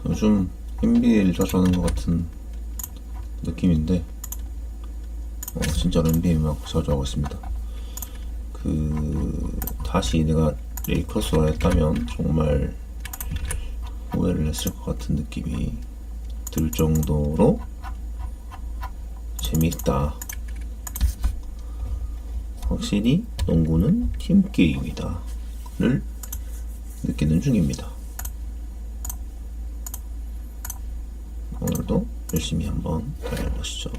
요즘 NBA를 자주 하는 것 같은 느낌인데, 진짜로 NBA만 자주 하고 있습니다. 다시 내가 레이커스로 했다면 정말 후회를 했을 것 같은 느낌이 들 정도로 재밌다. 확실히 농구는 팀게임이다 를 느끼는 중입니다. 오늘도 열심히 한번 달려보시죠.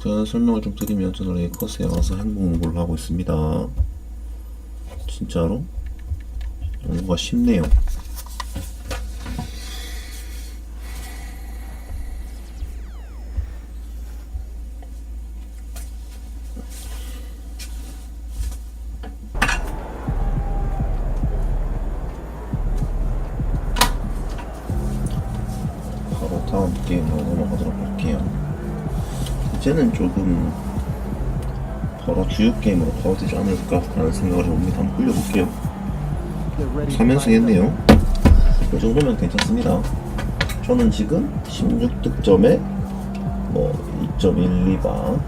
제가 설명을 좀 드리면 저는 레이커스에 와서 행복농구를 하고 있습니다. 진짜로 농구가 쉽네요. 바로 다음 게임으로 넘어가도록 할게요. 이제는 조금 바로 주요 게임으로 가도 되지 않을까 라는 생각을 해봅니다. 한번 굴려볼게요. 3연승 했네요. 이 정도면 괜찮습니다. 저는 지금 16득점에 2.12바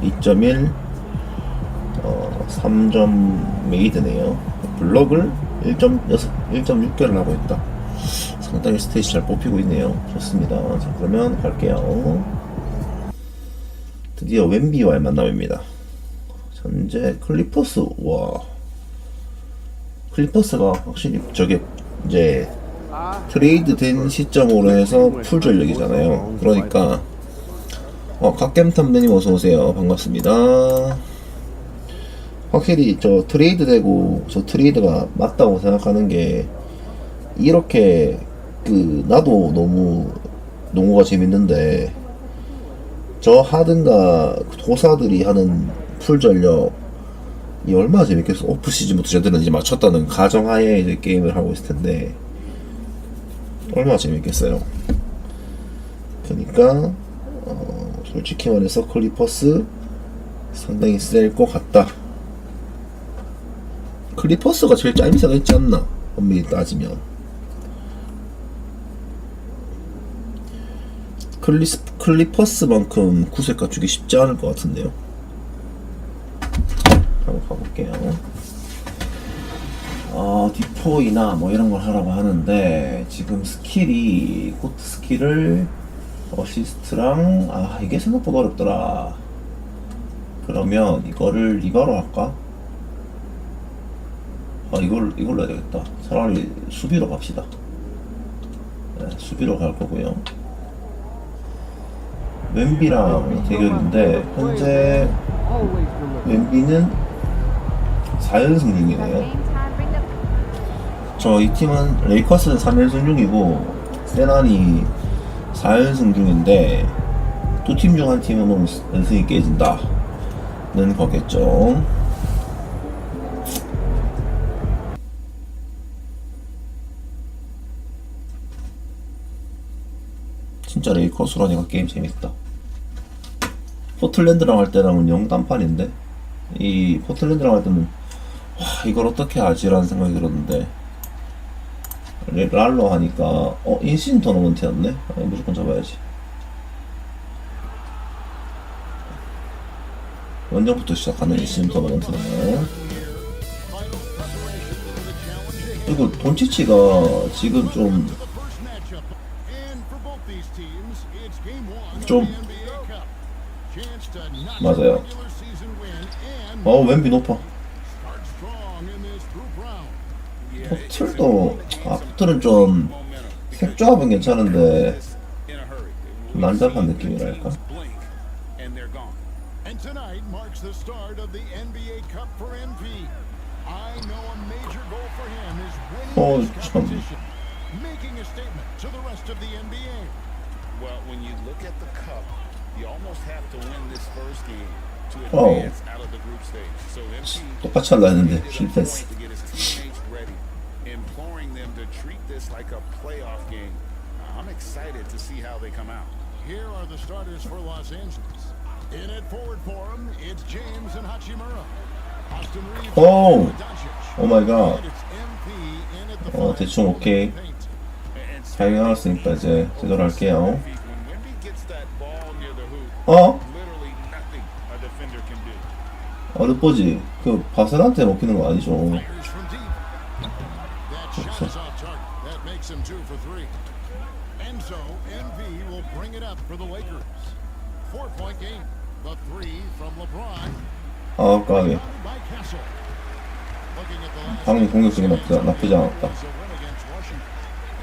2.1 3점 메이드네요. 블럭을 1.6개를 하고 있다. 상당히 스탯이 잘 뽑히고 있네요. 좋습니다. 자, 그러면 갈게요. 드디어 웬비와의 만남입니다. 현재 클리퍼스, 클리퍼스가 확실히 저게 이제 트레이드 된 시점으로 해서 풀 전력이잖아요. 그러니까 갓겜탐내님 어서오세요. 반갑습니다. 확실히 저 트레이드 되고 저 트레이드가 맞다고 생각하는 게, 이렇게 나도 너무 농구가 재밌는데 저 하든가 도사들이 하는 풀 전력이 얼마나 재밌겠어. 오프 시즌부터 쟤들은 이제 맞췄다는 가정하에 이제 게임을 하고 있을 텐데 얼마나 재밌겠어요. 그러니까 솔직히 말해서 클리퍼스 상당히 셀 것 같다. 클리퍼스가 제일 짜임새가 있지 않나 엄밀히 따지면. 클리퍼스만큼 구색 갖추기 쉽지 않을 것 같은데요. 한번 가볼게요. 디포이나 이런 걸 하라고 하는데, 지금 스킬이 코트 스킬을 어시스트랑 이게 생각보다 어렵더라. 그러면 이거를 리바로 할까? 이걸로 해야 되겠다. 차라리 수비로 갑시다. 네, 수비로 갈 거고요. 웬비랑 대결인데 현재 웬비는 4연승 중이네요. 이 팀은 레이커스는 3연승 중이고 세난이 4연승 중인데, 두 팀 중 한 팀은 연승이 깨진다는 거겠죠. 진짜 레이커스로 하니까 게임 재밌다. 포틀랜드랑 할 때랑은 영단판인데, 이 포틀랜드랑 할 때는 이걸 어떻게 하지라는 생각이 들었는데, 랄로 하니까 인신 토너먼트였네. 무조건 잡아야지. 원정부터 시작하는 인신 토너먼트네. 그리고 돈치치가 지금 좀 맞아요. 웬비 높아. 포틀은 좀 색조합은 괜찮은데 좀 난잡한 느낌이랄까. 참. 똑같이 하려 했는데 실패했어. Here are the starters for Los Angeles. In it forward for him, it's James and Hachimura. Austin Reeves. 오! 오 마이 갓. It's MP in at the 대충 오케이. 잘 나왔으니까 이제 제대로 할게요. 어? 어렵보지. 그 바셀한테 먹히는 거 아니죠? That makes him 2 for 3. And so NB will bring it up for the Lakers. 4-point game. The 3 from LeBron. 아, 까비. By Castle. Looking at the last 방금 공격적이 나쁘지 않았다.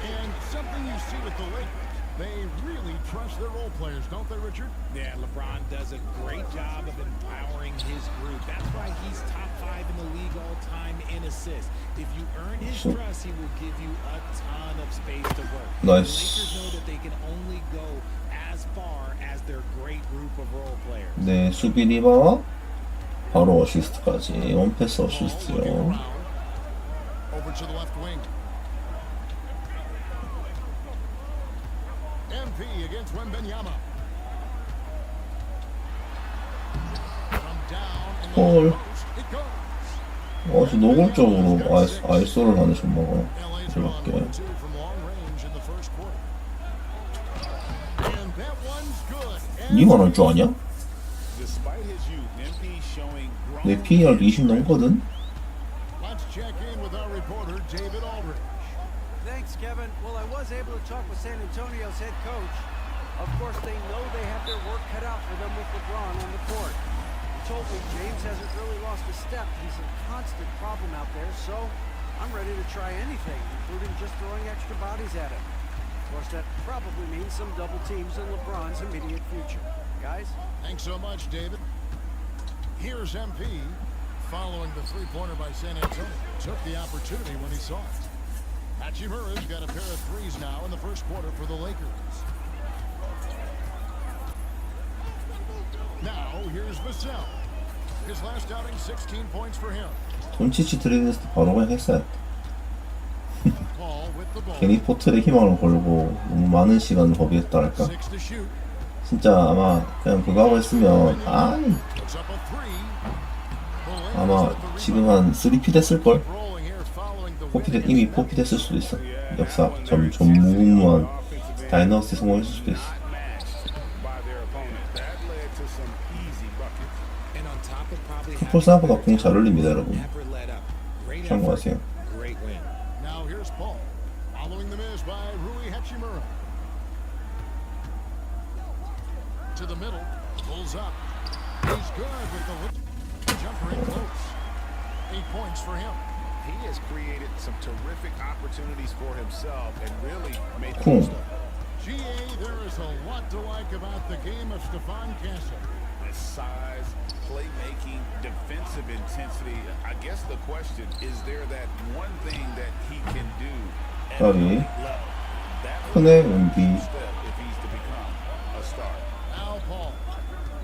And something you see with the Lakers, they really trust their role players, don't they, Richard? Yeah, LeBron does a great job of empowering his group. That's why he's top 5 in the league all time in assists. If you earn his trust, he will give you a ton of space to work. Nice. The Lakers know that they can only go as far as their great group of role players. 네, 수비 리바와 바로 어시스트까지. 원패스 어시스트요. Over to the left wing. MP against Wembanyama. From down in the 헐. post, it goes. 저 노골적으로 아이소를 하네, 정말. LA's are on 그렇게. 1-2 from long range in the first quarter. And that one's good. 니만 할 줄 아냐? Despite his youth, MP showing 내 PER도 20 넘거든? Let's check in with our reporter, David Aldridge. Thanks, Kevin. Well, I was able to talk with San Antonio's head coach. Of course, they know they have their work cut out for them with LeBron on the court. He told me James hasn't really lost a step. He's a constant problem out there, so I'm ready to try anything, including just throwing extra bodies at him. Of course, that probably means some double teams in LeBron's immediate future. Guys? Thanks so much, David. Here's MP following the three-pointer by San Antonio. Took the opportunity when he saw it. Hachimura's got a pair of threes now in the first quarter for the Lakers. Now, here's Vassell. His last outing, 16 points for him. 돈치치 트레이드스 바로 그냥 했어요. Paul with the ball. 괜히 포트에 희망을 걸고 너무 많은 시간을 허비했다랄까. 6 to shoot. 진짜 아마 그냥 그거 하고 했으면 Puts up a three. The Lakers 아마 with the 지금 한 3P 됐을걸? rolling here following the 포피 win 이미 against 포피 됐을 수도 있어. 역사 전무후무한 다이너스티 성공했을 수도 있어. by their opponent. That led to some easy buckets. And on top of probably 풋볼 생각보다 공 잘 올립니다, 여러분. never let up. Great 참고하세요. effort, great win. Now here's Paul, following the miss by Rui Hachimura. To the middle, pulls up. He's good with the jumper in close. 8 points for him. He has created some terrific opportunities for himself and really made the Cool. most of it. GA, there is a lot to like about the game of Stephon Castle. His size, playmaking, defensive intensity. I guess the question is there that one thing that he can do at 까비. the level. That would 큰애 be 은비. a step if he's to become a star. Now Paul,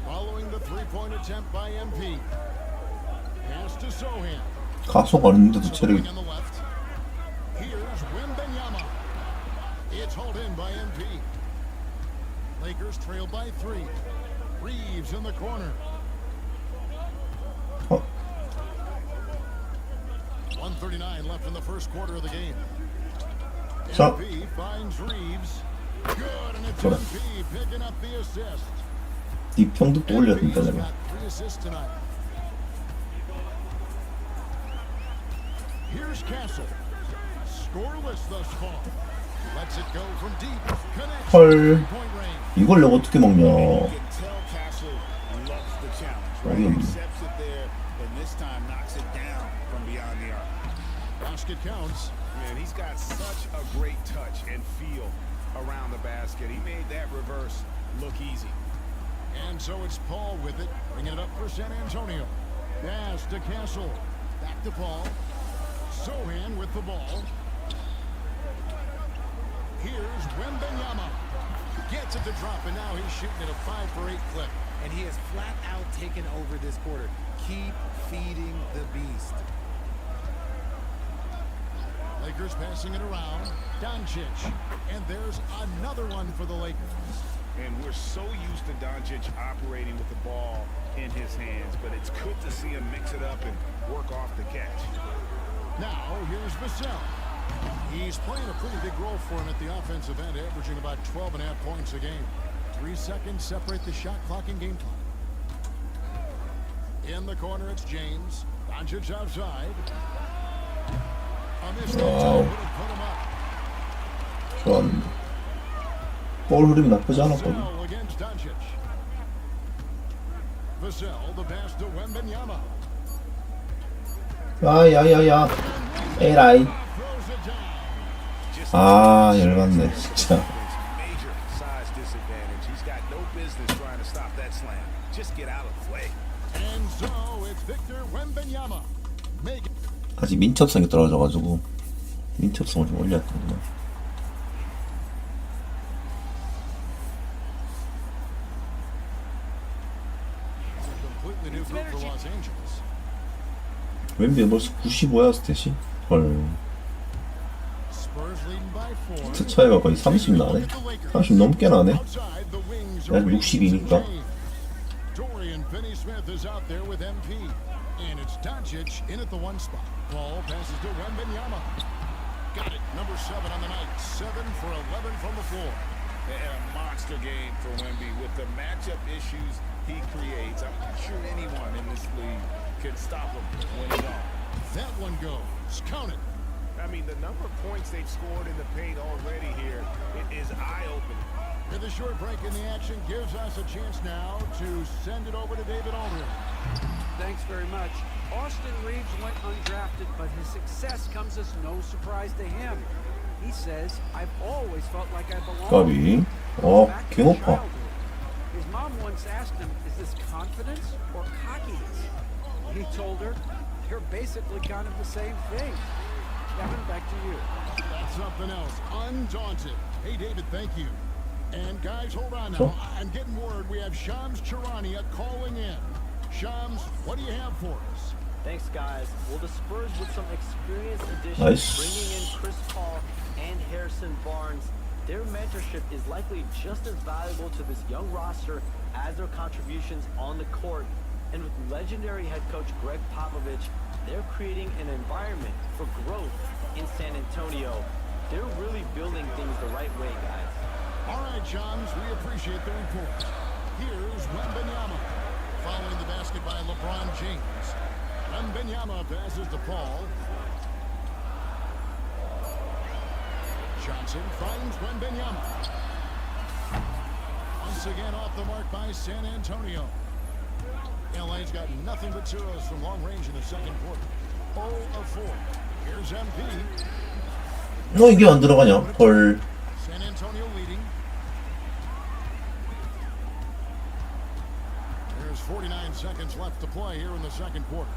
following the three-point attempt by MP. Pass to Sohan. 가속 아닌데도 체력이. Sohan on the left. Here's Wembanyama. It's hauled in by MP. Lakers trail by 3. Reeves in the corner. 어, 1:39 left in the first quarter of the game. 자, MP finds Reeves. Good, and it's 그래. MP picking up the assist. 네 평득도 올려야 된다, MP's 내가. got 3 assists tonight. Here's Castle. Scoreless thus far. Lets it go from deep. Connects. 헐. Three-point range. 이걸 내가 어떻게 먹냐. You can tell Castle loves the challenge, right? 어이없네. Accepts it there, and this time knocks it down from beyond the arc. Basket counts. Man, he's got such a great touch and feel around the basket. He made that reverse look easy. And so it's Paul with it, bringing it up for San Antonio. Pass to Castle. Back to Paul. Sohan with the ball. Here's Wembanyama. Gets it to drop, and now he's shooting at a 5 for 8 clip. And he has flat out taken over this quarter. Keep feeding the beast. Lakers passing it around. Doncic. And there's another one for the Lakers. And we're so used to Doncic operating with the ball in his hands, but it's good to see him mix it up and work off the catch. Now, here's Vassell. He's playing a pretty big role for him at the offensive end, averaging about 12.5 points a game. 3 seconds separate the shot clock and game clock. In the corner, it's James. Doncic outside. A missed Wow. would have put him up. 좋았는데 볼 흐름이 나쁘지 않았거든. Vassell against Doncic. Vassell, the pass to Wembanyama. 야야야야 에라이. Throws it down. 아 열받네 진짜. Major size disadvantage. He's got no business trying to stop that slam. Just get out of the way. And so it's Victor Wembanyama. Make it. 아직 민첩성이 떨어져가지고 민첩성을 좀 올려야 되는구나. Completely new group for Los Angeles. 웬비 벌써 95야 스탯이? 헐. Spurs leading by 4. 스탯 차이가 거의 30 나네? 30 넘게 나네? Outside, the wings 난 are 60이니까. Dorian Finney-Smith is out there with MP. And it's Doncic in at the 1 spot. Ball passes to Wembanyama. Got it. Number 7 on the night. 7 for 11 from the floor. And a monster game for Wemby with the matchup issues he creates. I'm not sure anyone in this league can stop him when he's on. That one goes. Count it. I mean, the number of points they've scored in the paint already here, it is eye-opening. And the short break in the action gives us a chance now to send it over to David Aldridge. Thanks very much. Austin Reeves went undrafted, but his success comes as no surprise to him. He says, I've always felt like I belong. 까비. Back 개 in 높아. childhood. His mom once asked him, is this confidence or cockiness? He told her, they're basically kind of the same thing. Kevin, back to you. That's something else. Undaunted. Hey, David, thank you. And guys, hold on now. Sure. I'm getting word we have Shams Charania calling in. Shams, what do you have for us? Thanks, guys. Well, the Spurs with some experienced additions, Nice. bringing in Chris Paul and Harrison Barnes. Their mentorship is likely just as valuable to this young roster as their contributions on the court. And with legendary head coach Greg Popovich, they're creating an environment for growth in San Antonio. They're really building things the right way, guys. All right, Shams, we appreciate the report. Here's Wembanyama. Following the basket by LeBron James. Wembanyama passes to Paul. Johnson finds Wembanyama. Once again off the mark by San Antonio. LA's got nothing but zeros from long range in the second quarter. 0 of 4. Here's MP. 이게 안 들어가냐? 헐. San Antonio leading. There's 49 seconds left to play here in the second quarter.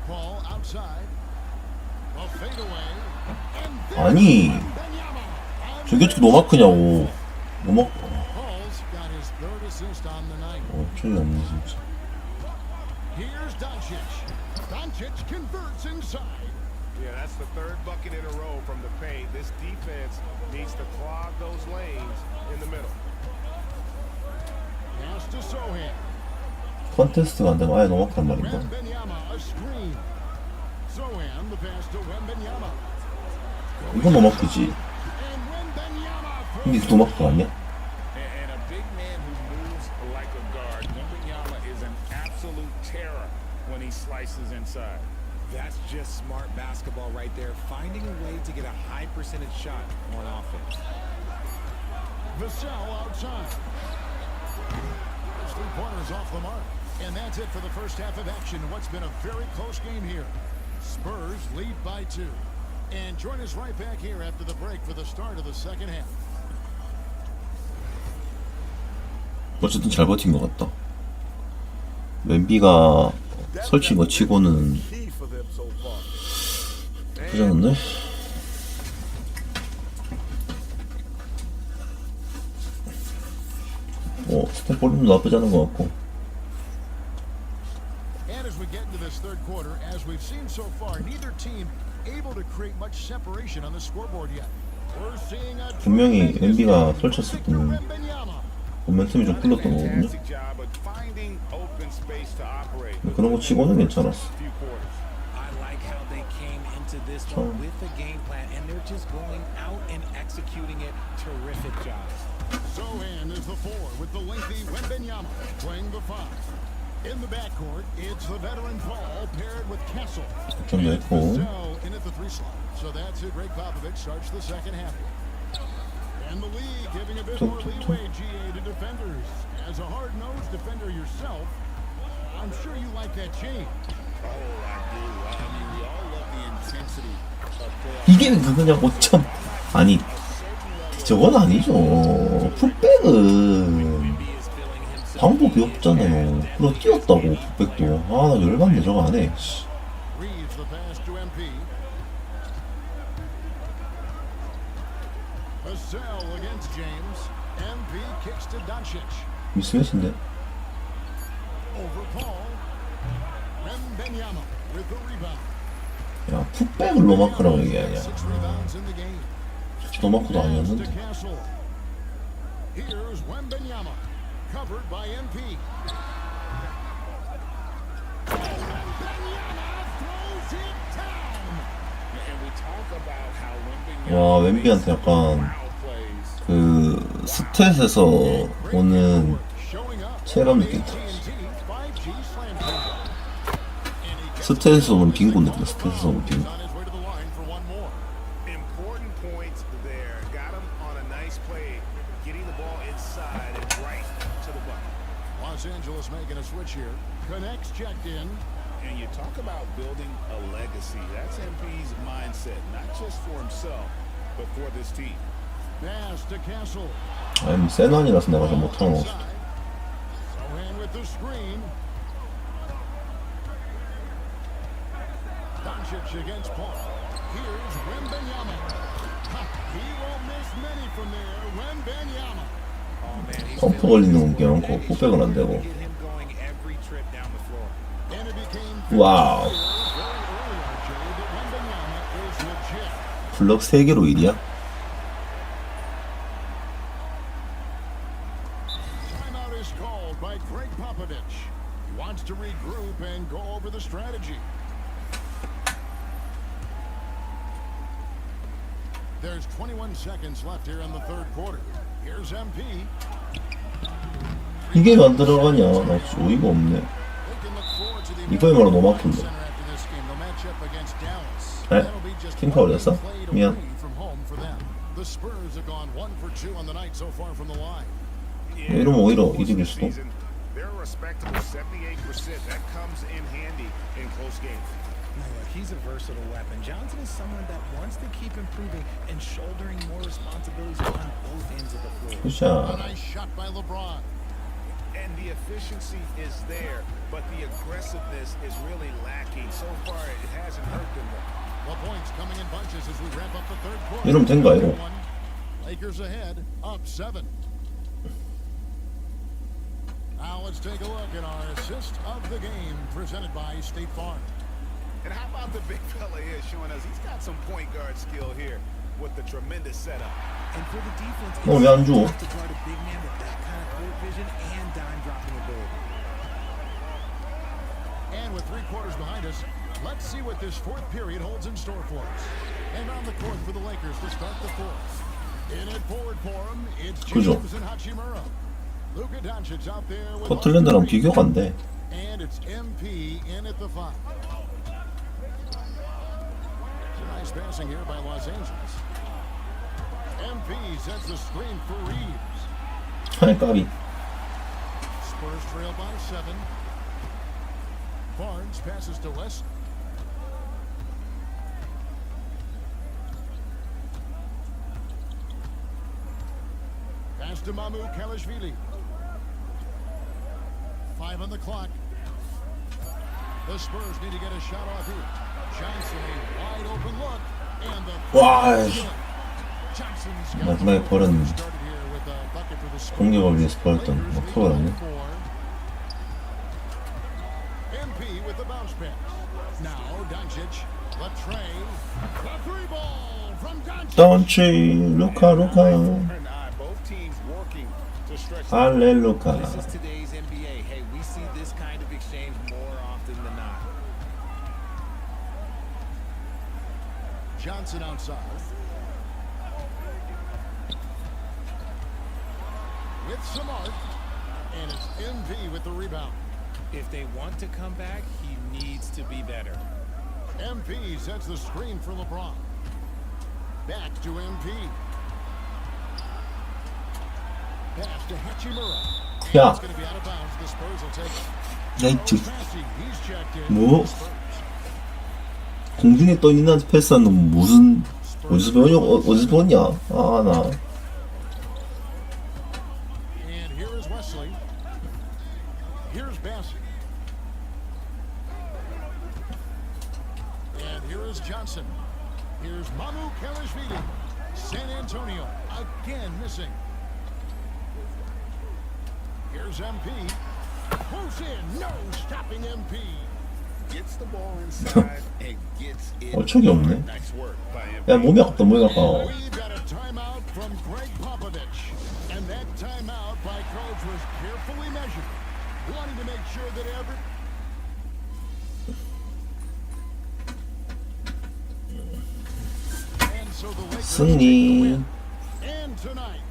Paul outside. A fadeaway. And 아니 Wembanyama. 저게 어떻게 너무 크냐고. 너무 Paul's got his third assist on the night. 저기 없네 진짜. Here's Doncic. Doncic converts inside. Yeah, that's the third bucket in a row from the paint. This defense needs to clog those lanes in the middle. Pass to Sohan. 컨테스트가 안 되면 아예 너무 크단 말인가? Wembanyama, a screen. Sohan, the pass to Wembanyama. 이건 너무 크지. And Wembanyama 이게 너무 크 아니야? And a big man who moves like a guard. Wembanyama is an absolute terror when he slices inside. That's just smart basketball right there, finding a way to get a high percentage shot on offense. Vassell outside. His three-pointers off the mark. And that's it for the first half of action. What's been a very close game here. Spurs lead by 2. And join us right back here after the break for the start of the second half. 어쨌든 잘 버틴 것 같다. 웬비가 설친 거 치고는 나쁘지 않은데? 스텝 볼륨도 나쁘지 않은 것 같고. And as we get into this third quarter, as we've seen so far, neither team able to create much separation on the scoreboard yet. We're seeing a 분명히 Nba가 tremendous 펼쳤을 Victor 때는 Wembanyama. 모멘텀이 좀 풀렸던 거거든요. Fantastic job of finding open space to operate. 근데 그런 거 치고는 괜찮았어. Few quarters. I like how they came into this one with a game plan, and they're just going out and executing it. Terrific job. Sohan is the 4 with the lengthy Wembanyama playing the 5. In the backcourt, it's the veteran Paul paired with Kessel. 좀 And 냈고 Vassell in at the 3 slot. So that's who Greg Popovich starts the second half with. And the league giving a bit more leeway, GA, to defenders. As a hard-nosed defender yourself, I'm sure you like that change. Oh, I do. I mean, we all love the intensity of playoff. 이게 그거냐고 참 아니 저건 아니죠. 풋백은 방법이 없잖아요. 그럼 뛰었다고 풋백도. 아 나 열받네 저거 안 해. Reads the pass to MP. Vassell against James. MP kicks to Doncic. 미스매치인데. Over Paul. Wembanyama with the rebound. 야 풋백을 로마크라고 얘기하냐. 6 rebounds in the game. 로마크도 Pass to 아니었는데. Castle. Here's Wembanyama, covered by MP. Wembanyama throws it down. And we talk about how Wembanyama 와 웬비한테 약간 foul plays. 그 스탯에서 오는 Showing up. 체감 느낀다. AT&T 5G slam dunk. And he gets 스탯에서 오는 빈곤 느낀다. 스탯에서 오는 빈곤. on his way to the line for one more. Important points there. Got him on a nice play, getting the ball inside and right to the bucket. Los Angeles making a switch here. Connects checked in. And you talk about building a legacy. That's MP's mindset, not just for himself, but for this team. Pass to Castle. 아니 세난이라서 내가 좀 못하는 거. Outside. Sohan with the screen. Doncic against Paul. Here's Wembanyama. Ha, he won't miss many from there. Wembanyama. Oh man, he's 점프 걸리는 게 많고 풋백은 안 되고. get him going every trip down the floor. And it became 와우. very early, RJ, that Wembanyama is legit. 블럭 3개로 1이야? Timeout is called by Greg Popovich. He wants to regroup and go over the strategy. There's 21 seconds left here in the third quarter. Here's MP. 이게 안 들어가냐? 나 진짜 어이가 없네. They can look forward to the 이거야말로 너무 아픈데. center after this game. No matchup against Dallas. 에? That'll be just 팀 one 파울이었어? play to 미안. win from home for them. The Spurs have gone 1 for 2 on the night so far from the line. 이러면 오히려 이득일 수도. They're a respectable 78%. That comes in handy in close games. Now, look, he's a versatile weapon. Johnson is someone that wants to keep improving and shouldering more responsibilities on both ends of the floor. A 굿샷. nice shot by LeBron. And the efficiency is there, but the aggressiveness is really lacking. So far, it hasn't hurt them though. The points coming in bunches as we wrap up the third quarter. 이러면 된 거 아니고. Lakers ahead, up 7. Now let's take a look at our assist of the game presented by State Farm. And how about the big fella here showing us he's got some point guard skill here with the tremendous setup. And for the defense, 왜 안 줘? to guard a big man with that kind of court vision and dime dropping ability. And with 3 quarters behind us, let's see what this fourth period holds in store for us. And on the court for the Lakers to start the fourth. In it forward for him, it's 그죠? James and Hachimura. Luka Doncic out there with 포틀랜드랑 비교가 안 돼. and it's MP in at the 5. It's a nice passing here by Los Angeles. MP sets the screen for Reeves. 아니 까비. Spurs trail by 7. Barnes passes to West. Pass to Mamu Kalashvili. 5 on the clock. The Spurs need to get a shot off here. Johnson, a wide open look. And the 와, Johnson's got 마지막에 버렸네. started here with a bucket for the Spurs. 공격을 위해서 버렸던 목표가 아니야. with the bounce pass. Now Doncic, Latrey, the 3 ball from Doncic. 던치 루카 루카 And both teams working to stretch the 할렐루카. This is today's NBA. Hey, we see this kind of exchange more often than not. Johnson outside. With some art. And it's MV with the rebound. If they want to come back, he needs to be better. MP sets the screen for LeBron. Back to MP. Pass to Hachimura. 야, It's going to be out of bounds. The Spurs will take it. 야이트. Passing. He's checked in. 뭐? 공중에 떠 있는 패스하는 놈 무슨 어디서 배웠냐? 어디서 배웠냐? 아, 나. And here is Wesley. Here's Bassett. And here is Johnson. Here's Mamu Kelishvili. San Antonio again missing. Here's MP. Who's in? No stopping MP. gets the ball inside and gets it. 어처구니 없네. Nice work by him. 야, 몸이 아깝다, 몸이 아까워. We got a timeout from Greg Popovich. And that timeout by coach was carefully measured, wanting to make sure that every... And so the Lakers take the 승리. win. And tonight,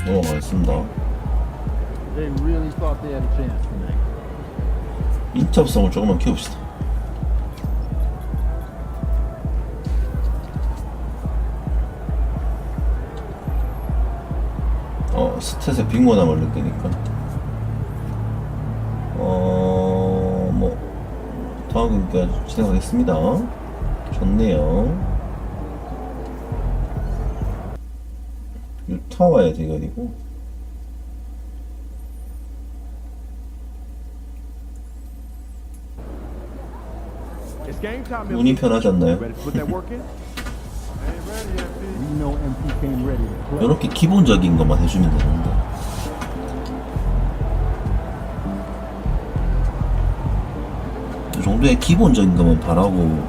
뭐죠? 알겠습니다. They really thought they had a chance tonight. 인터성을 조금만 키웁시다. 스탯의 빈곤함을 느끼니까. 뭐 다음 경기까지 진행하겠습니다. 좋네요. 유타와의 대결이고. It's game time. 운이 편하지 않나요? Ready to put that work in? We know MP came ready to play. 이렇게 기본적인 것만 해주면 되는데. 이 정도의 기본적인 것만 바라고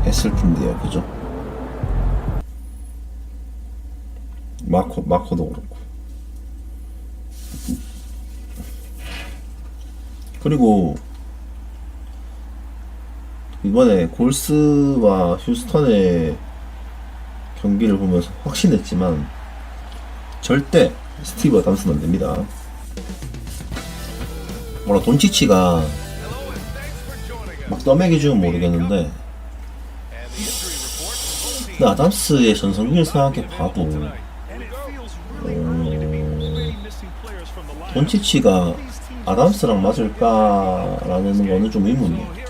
했을 텐데요, 그죠? 마커도 그렇고. 그리고 이번에 골스와 휴스턴의 경기를 보면서 확신했지만 절대 스티브 어담스는 안됩니다. 뭐라 돈치치가 막 떠먹여주면 모르겠는데 근데 아담스의 전성기를 생각해봐도 돈치치가 아담스랑 맞을까라는 거는 좀 의문이에요.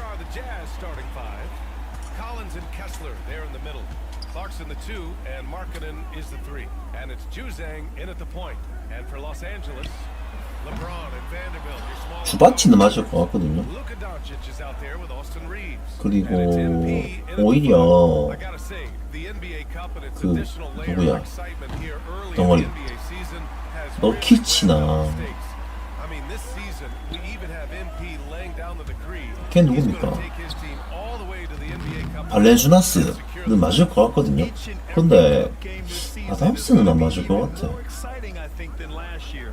Clarkson the 2 and Markkanen is the 3, and it's Juzang in at the point. And for Los Angeles, LeBron and Vanderbilt, your small. 주바치는 맞을 것 같거든요. Luka Doncic is out there with Austin Reeves. 그리고 And it's MP in at the 오히려 front. I gotta say, the NBA Cup and its 그 additional layer 누구야? of excitement here early in 덩어리. the NBA season has 너키치나 stakes. I mean, this season we even have MP laying down the decree. 걔 He's 누굽니까? gonna take his team all the way to the NBA Cup. 발렌주나스는 맞을 것 같거든요. 근데 아담스는 안 맞을 것 같아. More exciting, I think, than last year.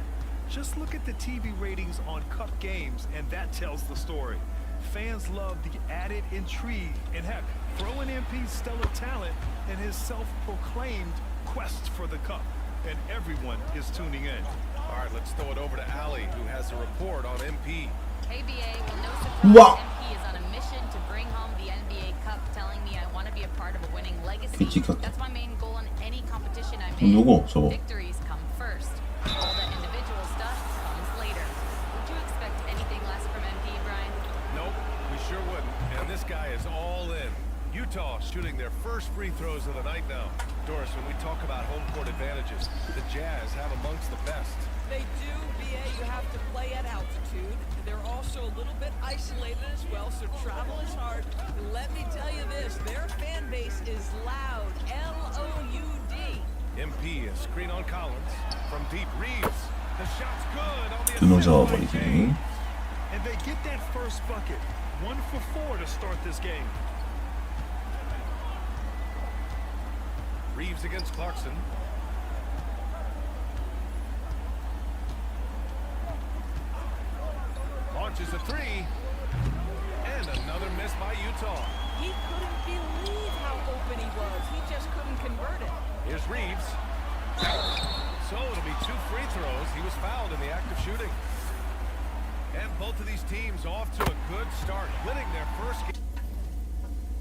Just look at the TV ratings on Cup games, and that tells the story. Fans love the added intrigue, and heck, throw in MP's stellar talent and his self-proclaimed quest for the Cup, and everyone is tuning in. All right, let's throw it over to Ali, who has a report on MP. KBA, well, no surprise, Wow. MP is on a mission to bring home the NBA Cup, telling me I want to be a part of a winning legacy. 미치겠다. That's my main goal in any competition I'm 누구? in. 저거. Victories come first. All the individual stuff comes later. Would you expect anything less from MP, Brian? Nope, we sure wouldn't. And this guy is all in. Utah shooting their first free throws of the night now. Doris, when we talk about home court advantages, the Jazz have amongst the best. They do, BA. You have to play at altitude. They're also a little bit isolated as well, so travel is hard. Let me tell you this, their fan base is loud. L-O-U-D. MP, a screen on Collins. From deep, Reeves. The shot's good on the 두 명 assist by 잡아버리기. James. And they get that first bucket. 1 for 4 to start this game. Reeves against Clarkson. Launches a three. And another miss by Utah. He couldn't believe how open he was. He just couldn't convert it. Here's Reeves. So it'll be 2 free throws. He was fouled in the act of shooting. And both of these teams off to a good start, winning their first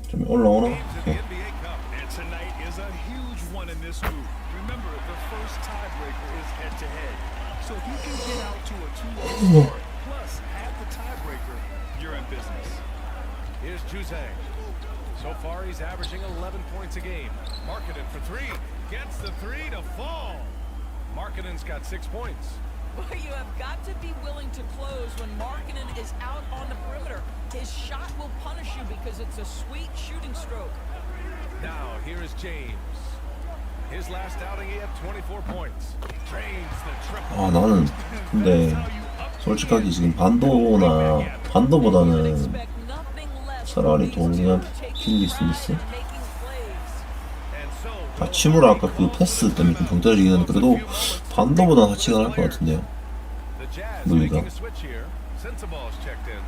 좀 올라오나? games in the NBA Cup. And tonight is a huge one in this group. Remember, the first tiebreaker is head-to-head. So if you can get out to a 2-0 start, plus add the tiebreaker, you're in business. Here's Juzang. So far, he's averaging 11 points a game. Markkanen for 3. Gets the 3 to fall. Markkanen's got 6 points. Well, you have got to be willing to close when Markkanen is out on the perimeter. His shot will punish you because it's a sweet shooting stroke. Now, here is James. His last outing, he had 24 points. Drains the triple. 아 나는 근데 솔직하게 지금 반도보다는 Expect nothing less 차라리 from these 동이나 two taking 킬리 pride 스미스. in making plays. And so, 다치무라 아까 그 패스 때문에 좀 붕 떨어지긴 했는데 그래도 반도보다 다치가 날 것 같은데요. the Jazz 누이가. making a switch here. Sensaball's checked in.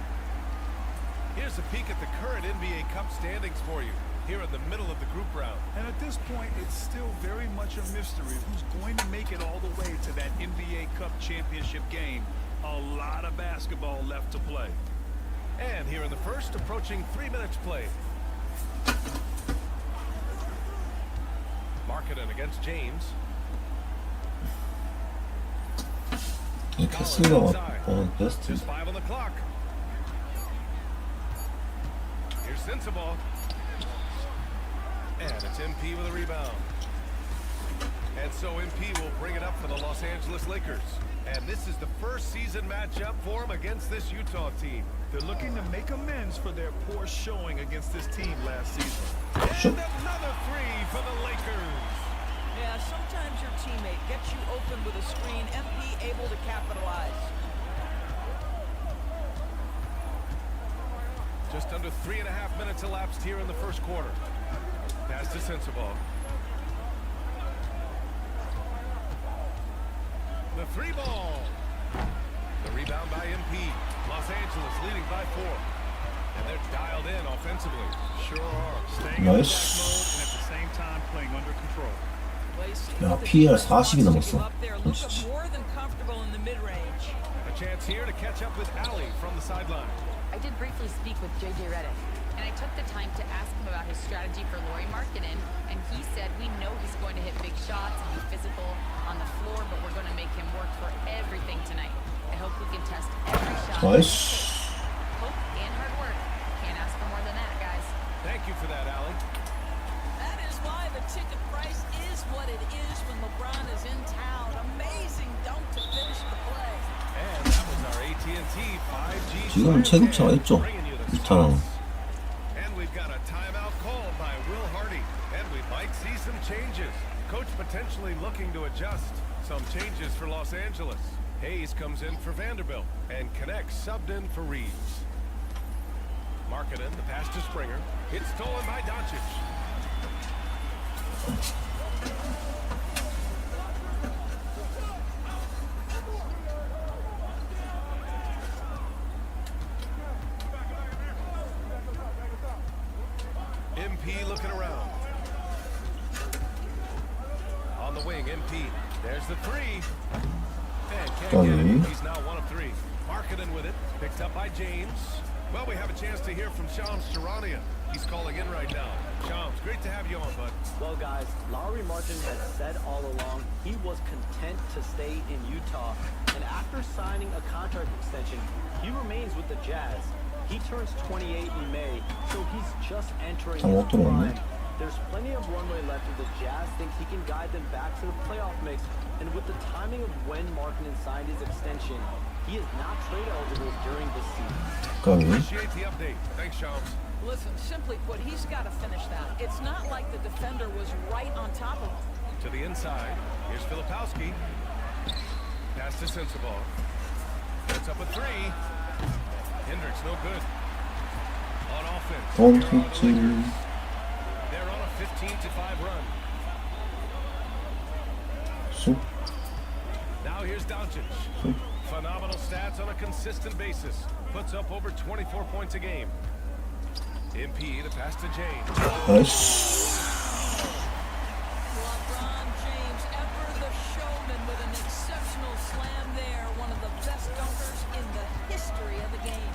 Here's a peek at the current NBA Cup standings for you. Here in the middle of the group round. And at this point, it's still very much a mystery who's going to make it all the way to that NBA Cup championship game. A lot of basketball left to play. And here in the first, approaching 3 minutes played. Markkanen against James. 캐슬러가 베스트. Just 5 on the clock. Here's Sensaball. And it's MP with a rebound. And so MP will bring it up for the Los Angeles Lakers. And this is the first season matchup for him against this Utah team. They're looking to make amends for their poor showing against this team last season. And another 3 for the Lakers. Yeah, sometimes your teammate gets you open with a screen, MP able to capitalize. Just under 3.5 minutes elapsed here in the first quarter. Pass to Sensaball. The 3 ball. The rebound by MP. Los Angeles leading by 4. And they're dialed in offensively. Sure are. Staying in Nice. attack mode and at the same time playing under control. 야, PL 40이 넘었어. Look more than comfortable in the mid-range. A chance here to catch up with Ali from the sideline. I did briefly speak with JJ Redick, and I took the time to ask him about his strategy for Lauri Markkanen, and he said we know he's going to hit big shots and be physical on the floor, but we're going to make him work for everything tonight. I hope we can test every shot. 나이스. Hope and hard work. Can't ask for more than that, guys. Thank you for that, Ali. That is why the ticket price is what it is when LeBron is in town. Amazing dunk to finish the play. And that was our AT&T 5G. 지금은 체급차가 있죠. 이타랑. And we've got a timeout called by Will Hardy. And we might see some changes. Coach potentially looking to adjust. Some changes for Los Angeles. Hayes comes in for Vanderbilt. And connects subbed in for Reeves. Markkanen, the pass to Springer. It's stolen by Doncic. MP looking around. On the wing, MP. There's the 3. And can't get it. He's now 1 of 3. Markkanen with it. Picked up by James. Well, we have a chance to hear from Shams Charania. He's calling in right now. Shams, great to have you on, bud. Well, guys, Lauri Markkanen has said all along he was content to stay in Utah. And after signing a contract extension, he remains with the Jazz. He turns 28 in May, so he's just entering 잘못 his 들어왔네. prime. There's plenty of runway left if the Jazz thinks he can guide them back to the playoff mix, and with the timing of when Markkanen signed his extension, he is not trade eligible during this season. 까비. Appreciate the update. Thanks, Shams. Listen, simply put, he's got to finish that. It's not like the defender was right on top of him. To the inside. Here's Filipowski. Pass to Sensabaugh. Puts up a three. Hendricks no good. On offense. Don't here are the hit you. Lakers. They're on a 15-5 run. 쑥. Now here's Doncic. Phenomenal stats on a consistent basis. Puts up over 24 points a game. MP, the pass to James. 나이스. LeBron James, ever the showman with an exceptional slam there. One of the best dunkers in the history of the game.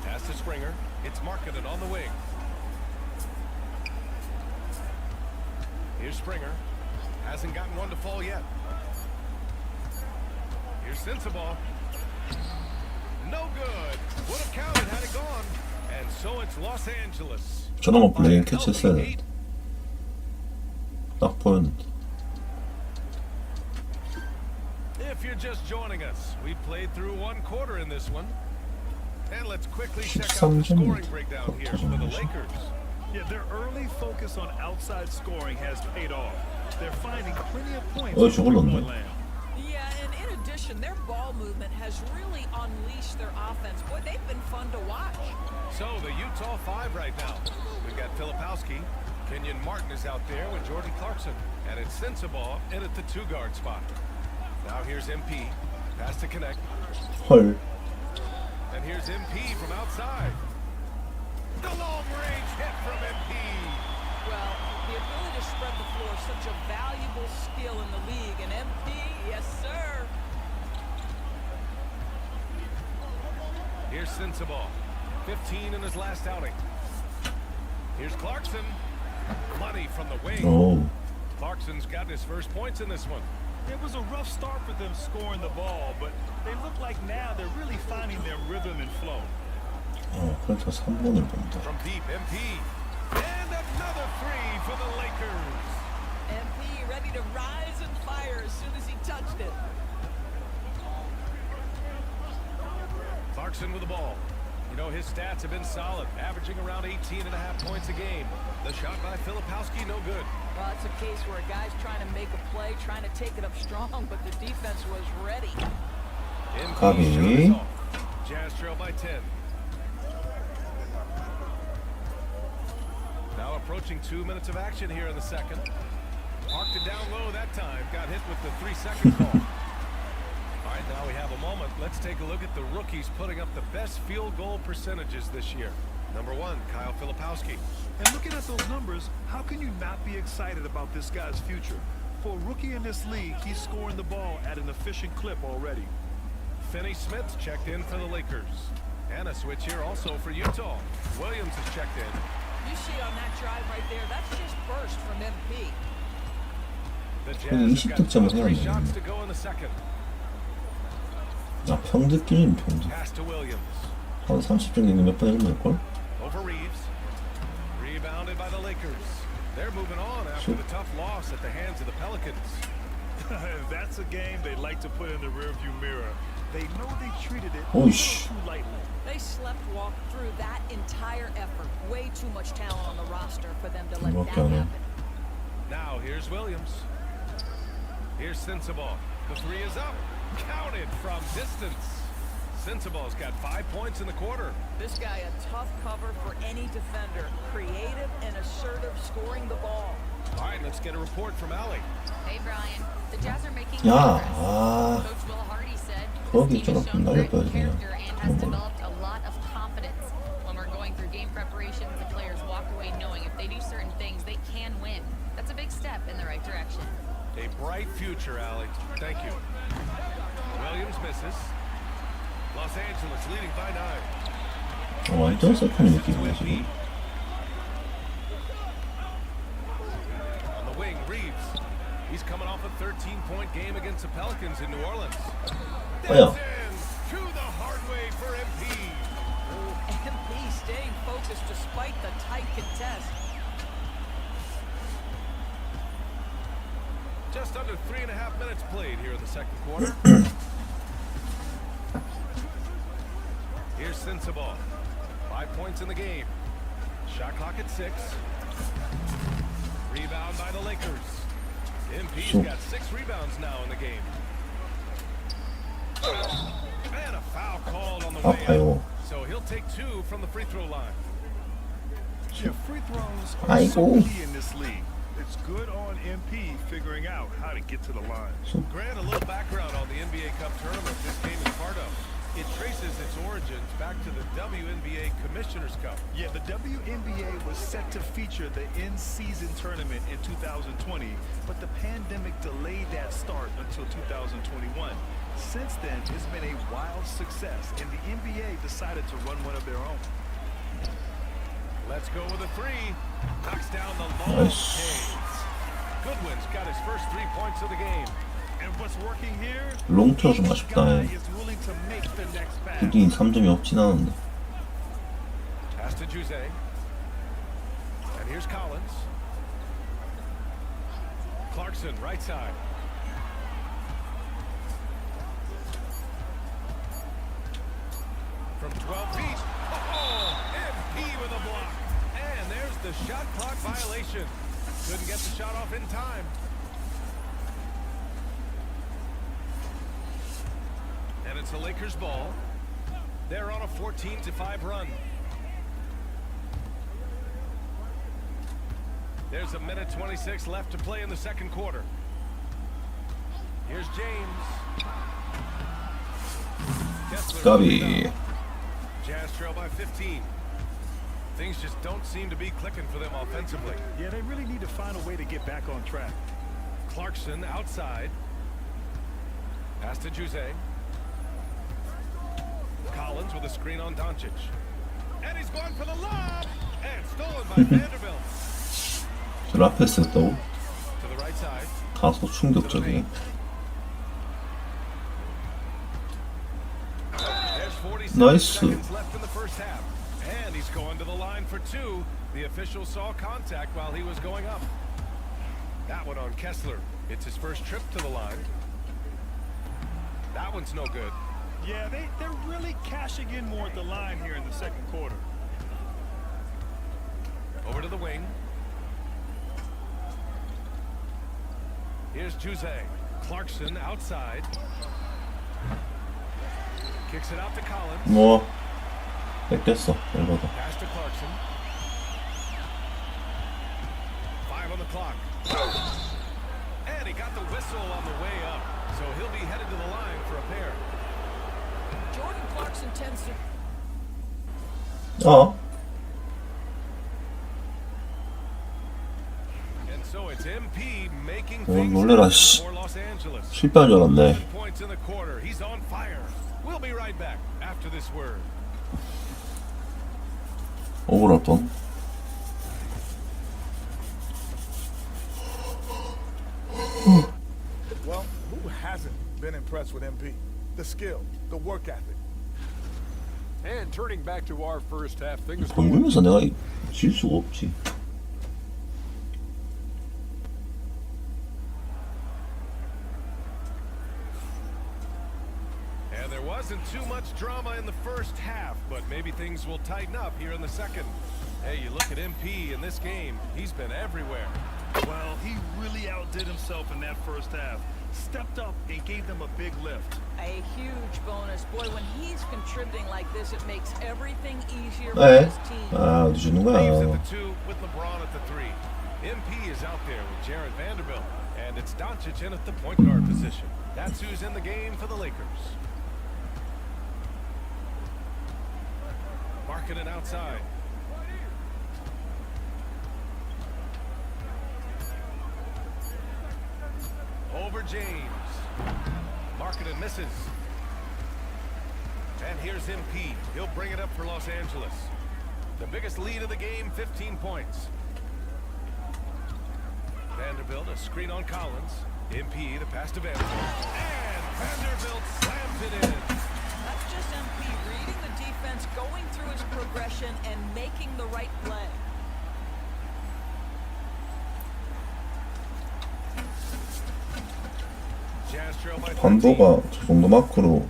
Pass to Springer. It's Markkanen on the wing. Here's Springer. Hasn't gotten one to fall yet. Here's Sensabaugh. No good. Would have counted had it gone. And so it's Los Angeles. 저런 거 블레인 캐치했어야 되는데. 딱 보였는데. If you're just joining us, we played through one quarter in this one. And let's quickly check out the scoring breakdown here for the Lakers. Yeah, their early focus on outside scoring has paid off. They're finding plenty of points Oh, from 저걸로 three-point 넣네. land. Yeah, and in addition, their ball movement has really unleashed their offense. Boy, they've been fun to watch. So the Utah 5 right now. We've got Filipowski. Kenyon Martin is out there with Jordan Clarkson. And it's Sensabaugh in at the 2-guard spot. Now here's MP. Pass to connect. 헐. And here's MP from outside. The long-range hit from MP. Well, the ability to spread the floor is such a valuable skill in the league. And MP, yes, sir. Here's Sensabaugh. 15 in his last outing. Here's Clarkson. Money from the wing. 오. Clarkson's gotten his first points in this one. It was a rough start for them scoring the ball, but they look like now they're really finding their rhythm and flow. 그래서 3번을 본다. From deep, MP. And another three for the Lakers. MP ready to rise and fire as soon as he touched it. Clarkson with the ball. You know, his stats have been solid, averaging around 18.5 points a game. The shot by Filipowski, no good. Well, it's a case where a guy's trying to make a play, trying to take it up strong, but the defense was ready. MP shot off. Jazz trail by 10. Now approaching 2 minutes of action here in the second. Parked it down low that time. Got hit with the 3-second call. All right, now we have a moment. Let's take a look at the rookies putting up the best field goal percentages this year. Number 1, Kyle Filipowski. And looking at those numbers, how can you not be excited about this guy's future? For a rookie in this league, he's scoring the ball at an efficient clip already. Finney Smith checked in for the Lakers. And a switch here also for Utah. Williams has checked in. You see on that drive right there, that's just burst from MP. The Jazz have got 20득점을 3 해야 shots 되네. to go in the second. 아, 평득끼리는 평득. Pass to Williams. 한 30 정도는 몇 번 해줬을걸? Over Reeves. Rebounded by the Lakers. They're moving on after the tough loss at the hands of the Pelicans. That's a game they like to put in the rearview mirror. They know they treated it a 오이씨. little too lightly. They slept-walked through that entire effort. Way too much talent on the roster for them to let that Okay. happen. Now here's Williams. Here's Sensabaugh. The 3 is up. Counted from distance. Sensabaugh's got 5 points in the quarter. This guy a tough cover for any defender. Creative and assertive scoring the ball. All right, let's get a report from Allie. Hey, Brian. The Jazz are making 야, progress. 아, Coach Will Hardy said 거기 this team 좀 has shown great 날려봐야지, 그냥. character and has 그런 거. developed a lot of confidence. When we're going through game preparations, the players walk away knowing if they do certain things, they can win. That's a big step in the right direction. A bright future, Allie. Thank you. Williams misses. Los Angeles leading by 9. 완전 세컨이 느낌이야, 지금. On the wing, Reeves. He's coming off a 13-point game against the Pelicans in New Orleans. Oh, yeah. That's in. To the hard way for MP. Oh, MP staying focused despite the tight contest. Just under 3.5 minutes played here in the second quarter. Here's Sensabaugh. 5 points in the game. Shot clock at 6. Rebound by the Lakers. MP's got 6 rebounds now in the game. And a foul called on the way out. So he'll take 2 from the free throw line. Yeah, free throws are so key in this league. It's good on MP figuring out how to get to the line. Grant, a little background on the NBA Cup tournament this game is part of. It traces its origins back to the WNBA Commissioner's Cup. Yeah, the WNBA was set to feature the in-season tournament in 2020, but the pandemic delayed that start until 2021. Since then, it's been a wild success, and the NBA decided to run one of their own. Let's go with a 3. Knocks down the long Canes. Goodwin's got his first 3 points of the game. And what's working here? 롱투가 좀 아쉽다. 슈팅 3점이 없진 않은데. Pass to Jose. And here's Collins. Clarkson, right side. From 12 feet. Oh, MP with a block. And there's the shot clock violation. Couldn't get the shot off in time. And it's the Lakers ball. They're on a 14-5 run. There's a minute 26 left to play in the second quarter. Here's James. Gabi. Jazz trail by 15. Things just don't seem to be clicking for them offensively. Yeah, they really need to find a way to get back on track. Clarkson outside. Pass to Jose. Collins with a screen on Doncic. And he's going for the lob! And stolen by Vanderbilt. 저 라페스 했다고? To the right side. 다소 충격적이네. There's 47 나이스. seconds left in the first half. And he's going to the line for 2. The official saw contact while he was going up. That one on Kessler. It's his first trip to the line. That one's no good. Yeah, they're really cashing in more at the line here in the second quarter. Over to the wing. Here's Jose. Clarkson outside. Kicks it out to Collins. 뭐 뺏겼어. 열받아. Pass to Clarkson. 5 on the clock. And he got the whistle on the way up. So he'll be headed to the line for a pair. Jordan Clarkson tends to And so it's MP making 오, things 놀래라, 씨. for Los Angeles. 실패한 줄 알았네. 7 points in the quarter. He's on fire. We'll be right back after this word. 억울할 뻔. Well, who hasn't been impressed with MP? The skill, the work ethic. And turning back to our first half, things 공격에서 내가 질 수가 없지. And there wasn't too much drama in the first half, but maybe things will tighten up here in the second. Hey, you look at MP in this game, he's been everywhere. Well, he really outdid himself in that first half. Stepped up and gave them a big lift. a huge bonus. Boy, when he's contributing like this, it makes everything easier for 에? his team. 아, 어디 주는 Leaves 거야? at the 2 with LeBron at the 3. MP is out there with Jared Vanderbilt, and it's Doncic in at the point guard position. That's who's in the game for the Lakers. Marking it outside. Over James. Marketing misses. And here's MP. He'll bring it up for Los Angeles. The biggest lead of the game, 15 points. Vanderbilt, a screen on Collins. MP, the pass to Vanderbilt. And Vanderbilt slams it in. That's MP reading the defense, going through his progression, and making the right play. Jazz trail by 13. 반도가 저 정도 마크로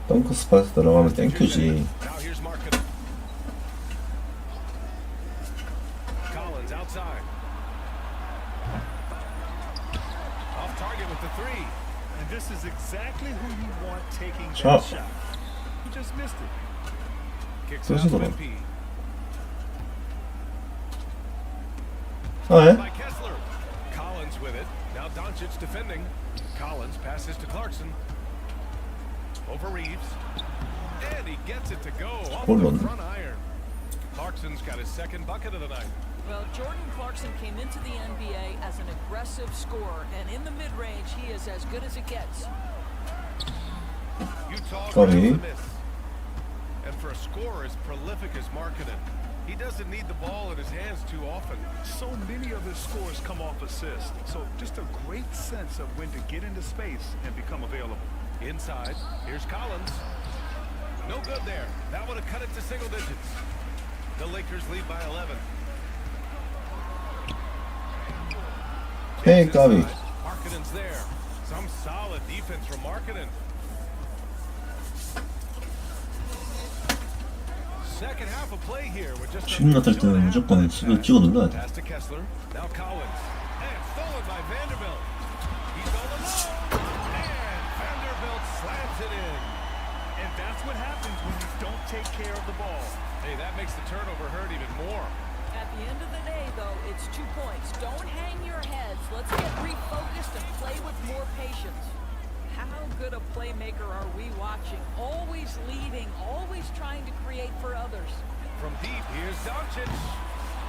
덩크 스팟에 들어가면 땡큐지. Now here's Markkanen. Collins outside. Off target with the three. And this is exactly who you want taking Shot. that shot. He just missed it. Kicks out to 쓰시더라. MP. 아, 예? By Kessler. Collins with it. Now Doncic defending. Collins passes to Clarkson. Over Reeves. And he gets it to go off Hold the on. front iron. Clarkson's got his second bucket of the night. Well, Jordan Clarkson came into the NBA as an aggressive scorer, and in the mid-range, he is as good as it gets. Utah Sorry. grabs the miss. And for a scorer as prolific as Markkanen, he doesn't need the ball in his hands too often. So many of his scores come off assists. So just a great sense of when to get into space and become available. Inside, here's Collins. No good there. That would have cut it to single digits. The Lakers lead by 11. 헤이 까비. Markkanen's there. Some solid defense from Markkanen. Second half of play here. We're just 지금 같을 때는 무조건 수비 찍어 눌러야 돼. pass to Kessler. Now Collins. And stolen by Vanderbilt. He's all alone. And Vanderbilt slams it in. And that's what happens when you don't take care of the ball. Hey, that makes the turnover hurt even more. At the end of the day, though, it's 2 points. Don't hang your heads. Let's get refocused and play with more patience. How good a playmaker are we watching? Always leading, always trying to create for others. From deep, here's Doncic.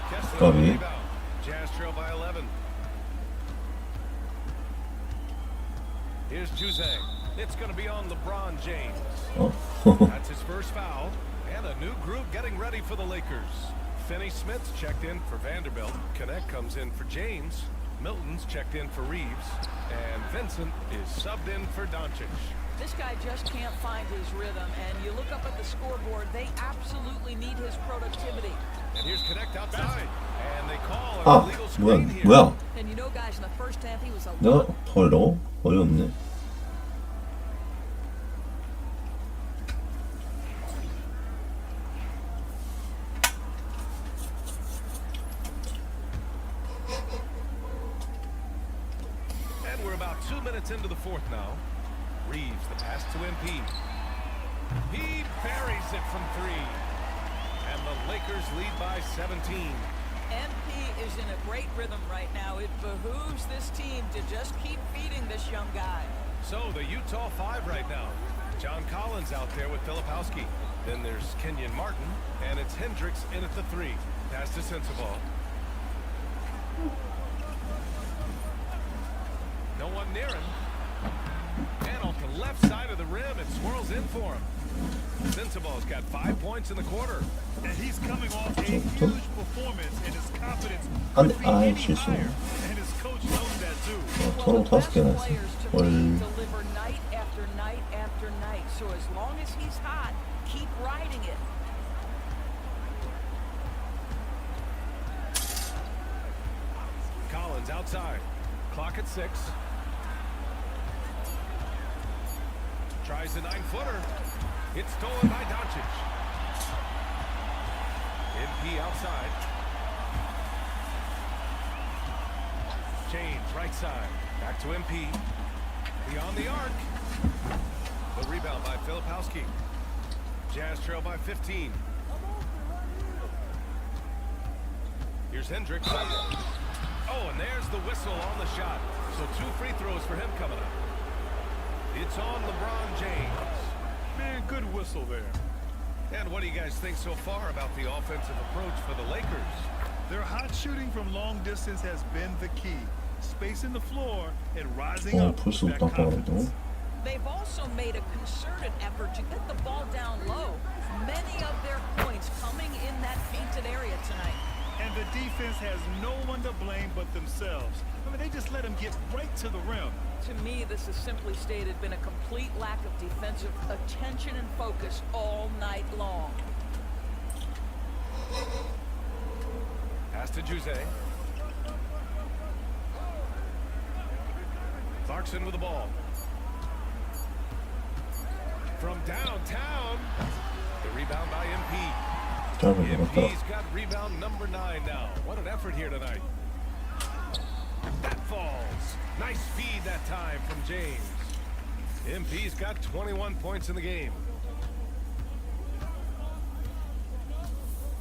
Kessler Copy. on the rebound. Jazz trail by 11. Here's Juzang. It's going to be on LeBron James. 어? That's his first foul. And a new group getting ready for the Lakers. Finney-Smith's checked in for Vanderbilt. Connect comes in for James. Milton's checked in for Reeves. And Vincent is subbed in for Doncic. This guy just can't find his rhythm, and you look up at the scoreboard, they absolutely need his productivity. And here's Connect outside. And they call 아, an illegal 뭐야, screen here. 뭐야? And you know, guys, in the first half, he was a 내가 덜어? 어이없네. And we're about 2 minutes into the fourth now. Reeves, the pass to MP. He buries it from 3. And the Lakers lead by 17. MP is in a great rhythm right now. It behooves this team to just keep feeding this young guy. So the Utah 5 right now. John Collins out there with Filipowski. Then there's Kenyon Martin. And it's Hendricks in at the 3. Pass to Sensabaugh. No one near him. And off the left side of the rim, it swirls in for him. Sensabaugh's got 5 points in the quarter. And he's coming off a huge performance, and his confidence 안 could 돼. be 아이, any 실수. higher. And his coach knows that too. 서로 5개 났어. Players to 월. me deliver night after night after night. So as long as he's hot, keep riding it. Collins outside. Clock at 6. Tries a 9-footer. It's stolen by Doncic. MP outside. James right side. Back to MP. Beyond the arc. The rebound by Filipowski. Jazz trail by 15. Here's Hendricks. Oh, and there's the whistle on the shot. So 2 free throws for him coming up. It's on LeBron James. Man, good whistle there. And what do you guys think so far about the offensive approach for the Lakers? Their hot shooting from long distance has been the key. Spacing the floor and rising up 벌써 with that 딱 봐가지고. confidence. They've also made a concerted effort to get the ball down low. Many of their points coming in that painted area tonight. And the defense has no one to blame but themselves. I mean, they just let him get right to the rim. To me, this has simply stated been a complete lack of defensive attention and focus all night long. Pass to Jose. Clarkson with the ball. From downtown. The rebound by MP. MP's got rebound number 9 now. What an effort here tonight. That falls. Nice feed that time from James. MP's got 21 points in the game.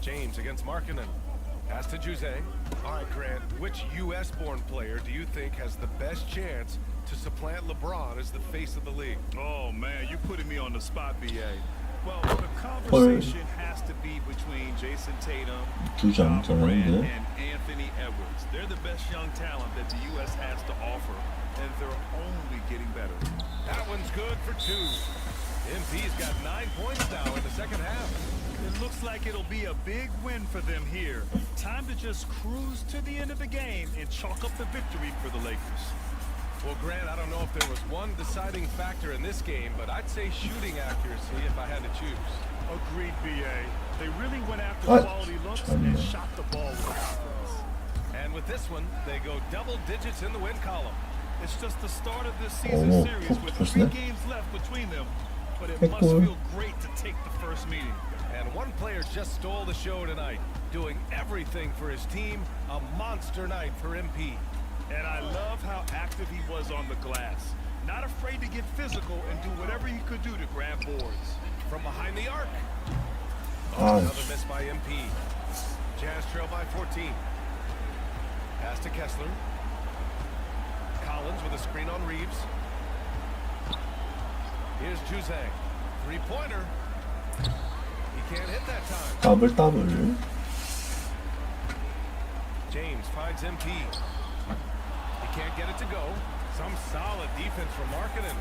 James against Markkanen. Pass to Jose. All right, Grant, which U.S.-born player do you think has the best chance to supplant LeBron as the face of the league? Oh, man, you're putting me on the spot, BA. Well, the conversation has to be between Jason Tatum, Ja Morant, and Anthony Edwards. They're the best young talent that the U.S. has to offer, and they're only getting better. That one's good for 2. MP's got 9 points now in the second half. It looks like it'll be a big win for them here. Time to just cruise to the end of the game and chalk up the victory for the Lakers. Well, Grant, I don't know if there was one deciding factor in this game, but I'd say shooting accuracy if I had to choose. Agreed, BA. They really went after quality looks and shot the ball with confidence. And with this one, they go double digits in the win column. It's just the start of this season series with 3 games left between them, but it must feel great to take the first meeting. And one player just stole the show tonight, doing everything for his team. A monster night for MP. And I love how active he was on the glass. Not afraid to get physical and do whatever he could do to grab boards. From behind the arc. Oh, another miss by MP. Jazz trail by 14. Pass to Kessler. Collins with a screen on Reeves. Here's Jose. 3-pointer. He can't hit that time. Double. James finds MP. He can't get it to go. Some solid defense from Markkanen.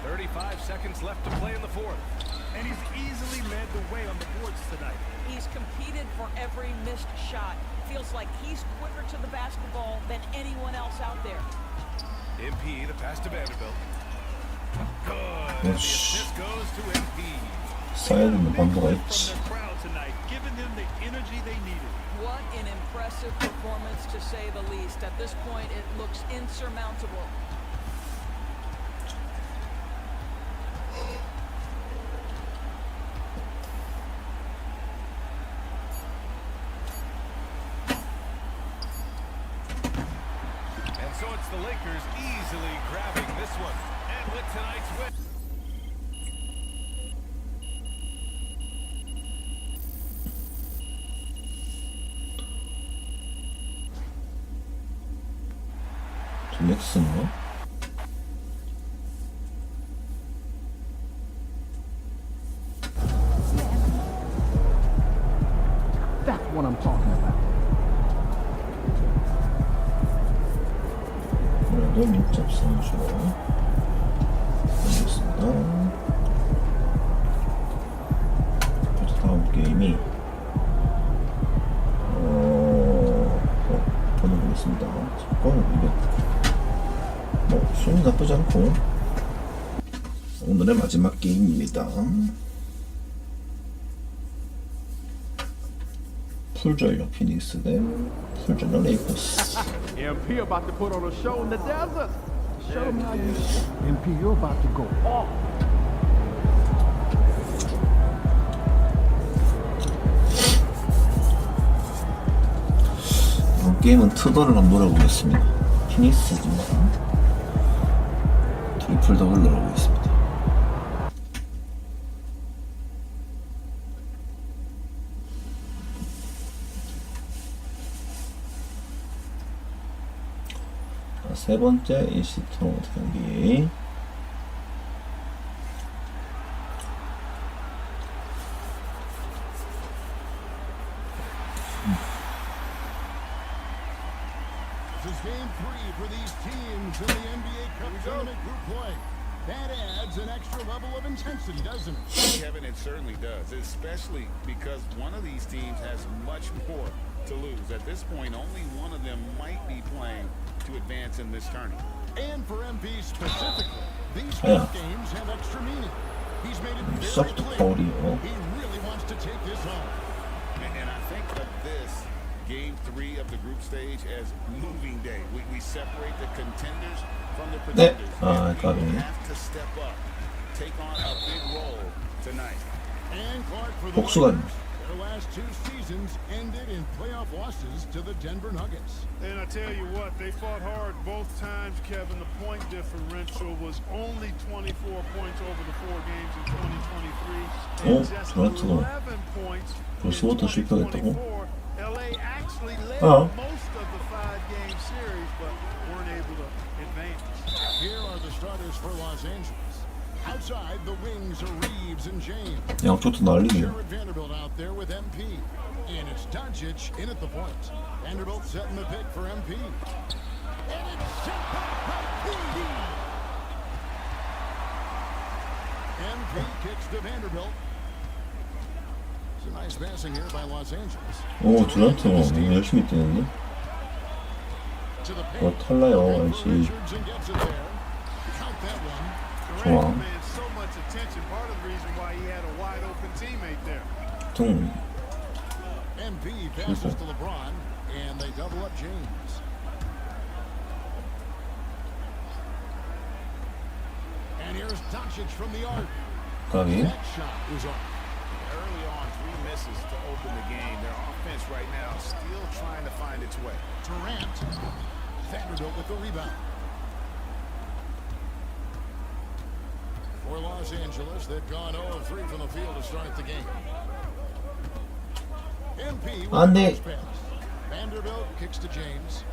35 seconds left to play in the fourth. And he's easily led the way on the boards tonight. He's competed for every missed shot. Feels like he's quicker to the basketball than anyone else out there. MP, the pass to Vanderbilt. Good. And the assist goes to MP. 써야 되는 방도가 있지. Giving them the energy they needed. What an impressive performance, to say the least. At this point, it looks insurmountable. And so it's the Lakers easily grabbing this one. And with tonight's win. 렉스네. That's what I'm talking about. 오늘도 민첩 선수로 알겠습니다. 그래서 다음 게임이 번호 보겠습니다. 잠깐 이거 순위 나쁘지 않고 오늘의 마지막 게임입니다. 풀전력 피닉스 대 풀전력 레이커스. MP about to put on a show in the desert. Show them how you. MP, you're about to go off. 이번 게임은 트더를 한번 노려보겠습니다. 피닉스지만 트리플 더블 노려보겠습니다. 세 번째 AC 토너먼트 경기. This is game 3 for these teams in the NBA Cup Tournament group play. That adds an extra level of intensity, doesn't it? Kevin, it certainly does, especially because one of these teams has much more to lose. At this point, only one of them might be playing to advance in this tournament. And for MP specifically, these games have extra meaning. He's made it very clear he really wants to take this home. And I think of this Game 3 of the group stage as moving day. We separate the contenders from the pretenders. And we have to step up, take on a big role tonight. And Clark for the Lakers. Their last two seasons ended in playoff losses to the Denver Nuggets. And I tell you what, they fought hard both times, Kevin. The point differential was only 24 points over the 4 games in 2023. And just 11 points in 2024. LA actually led most of the 5-game series, but weren't able to advance. Here are the starters for Los Angeles. Outside, the wings are Reeves and James. 양쪽도 난리네요. Vanderbilt out there with MP. And it's Doncic in at the point. Vanderbilt setting the pick for MP. And it's sent back by PD. MP kicks to Vanderbilt. It's a nice passing here by Los Angeles. 오, 듀란트 너무 열심히 뛰는데? 탈라요, 알지. 좋아. 퉁. MP passes to LeBron, and they double up James. And here's Doncic from the arc. 까비. That shot is off. Early on, 3 misses to open the game. Their offense right now still trying to find its way. Durant, Vanderbilt with the rebound. For Los Angeles, they've gone 0-3 from the field to start the game. MP with the first pass. Vanderbilt kicks to James.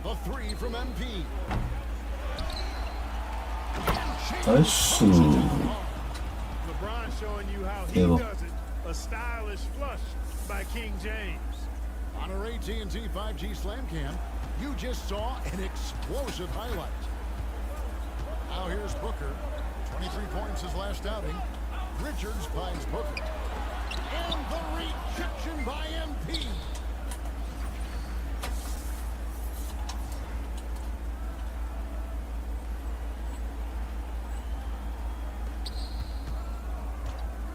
The 3 from MP. 나이스. LeBron showing you how he does it. A stylish flush by King James. On our AT&T 5G Slam Cam, you just saw an explosive highlight. Now here's Booker. 23 points his last outing. Richards finds Booker. And the rejection by MP.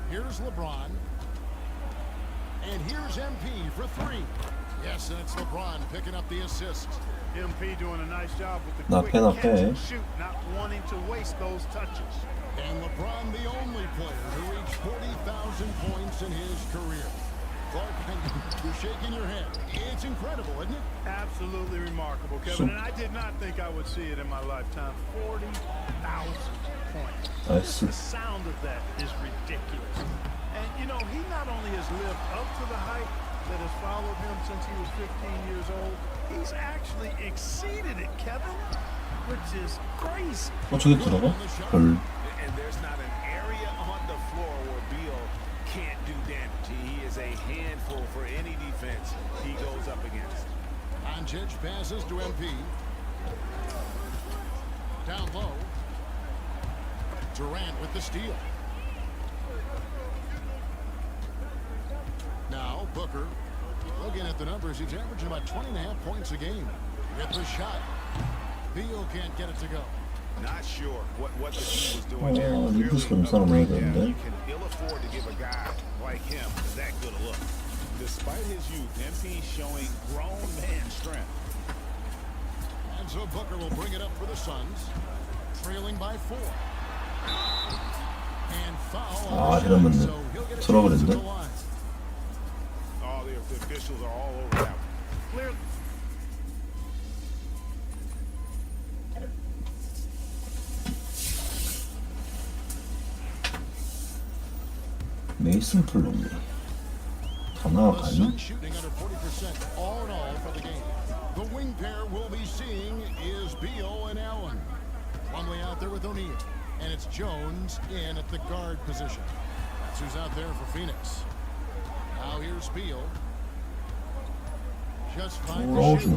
Here's LeBron. And here's MP for 3. Yes, and it's LeBron picking up the assist. MP doing a nice job with the quick catch and shoot, not wanting to waste those touches. And LeBron, the only player who reached 40,000 points in his career. Clark, you're shaking your head. It's incredible, isn't it? Absolutely remarkable, Kevin. And I did not think I would see it in my lifetime. 40,000 points. The sound of that is ridiculous. And, you know, he not only has lived up to the hype that has followed him since he was 15 years old, he's actually exceeded it, Kevin, which is crazy. 저기 들어가? 별. And there's not an area on the floor where Beal can't do damage. He is a handful for any defense he goes up against. Doncic passes to MP. Down low. Durant with the steal. Now Booker, looking at the numbers, he's averaging about 20.5 points a game. With the shot, Beal can't get it to go. Not sure what the team was doing there. 리프스 좀 사람이야 되는데. You can ill afford to give a guy like him that good a look. Despite his youth, MP showing grown man strength. And so Booker will bring it up for the Suns, trailing by 4. And foul. 이러면 들어버렸는데. Oh, the officials are all over that one. Clearly. 메이슨 플룸이 다 나가니? Shooting under 40% all in all for the game. The wing pair we'll be seeing is Beal and Allen. Plumlee out there with O'Neal, and it's Jones in at the guard position. That's who's out there for Phoenix. Now here's Beal. Just fine to shoot.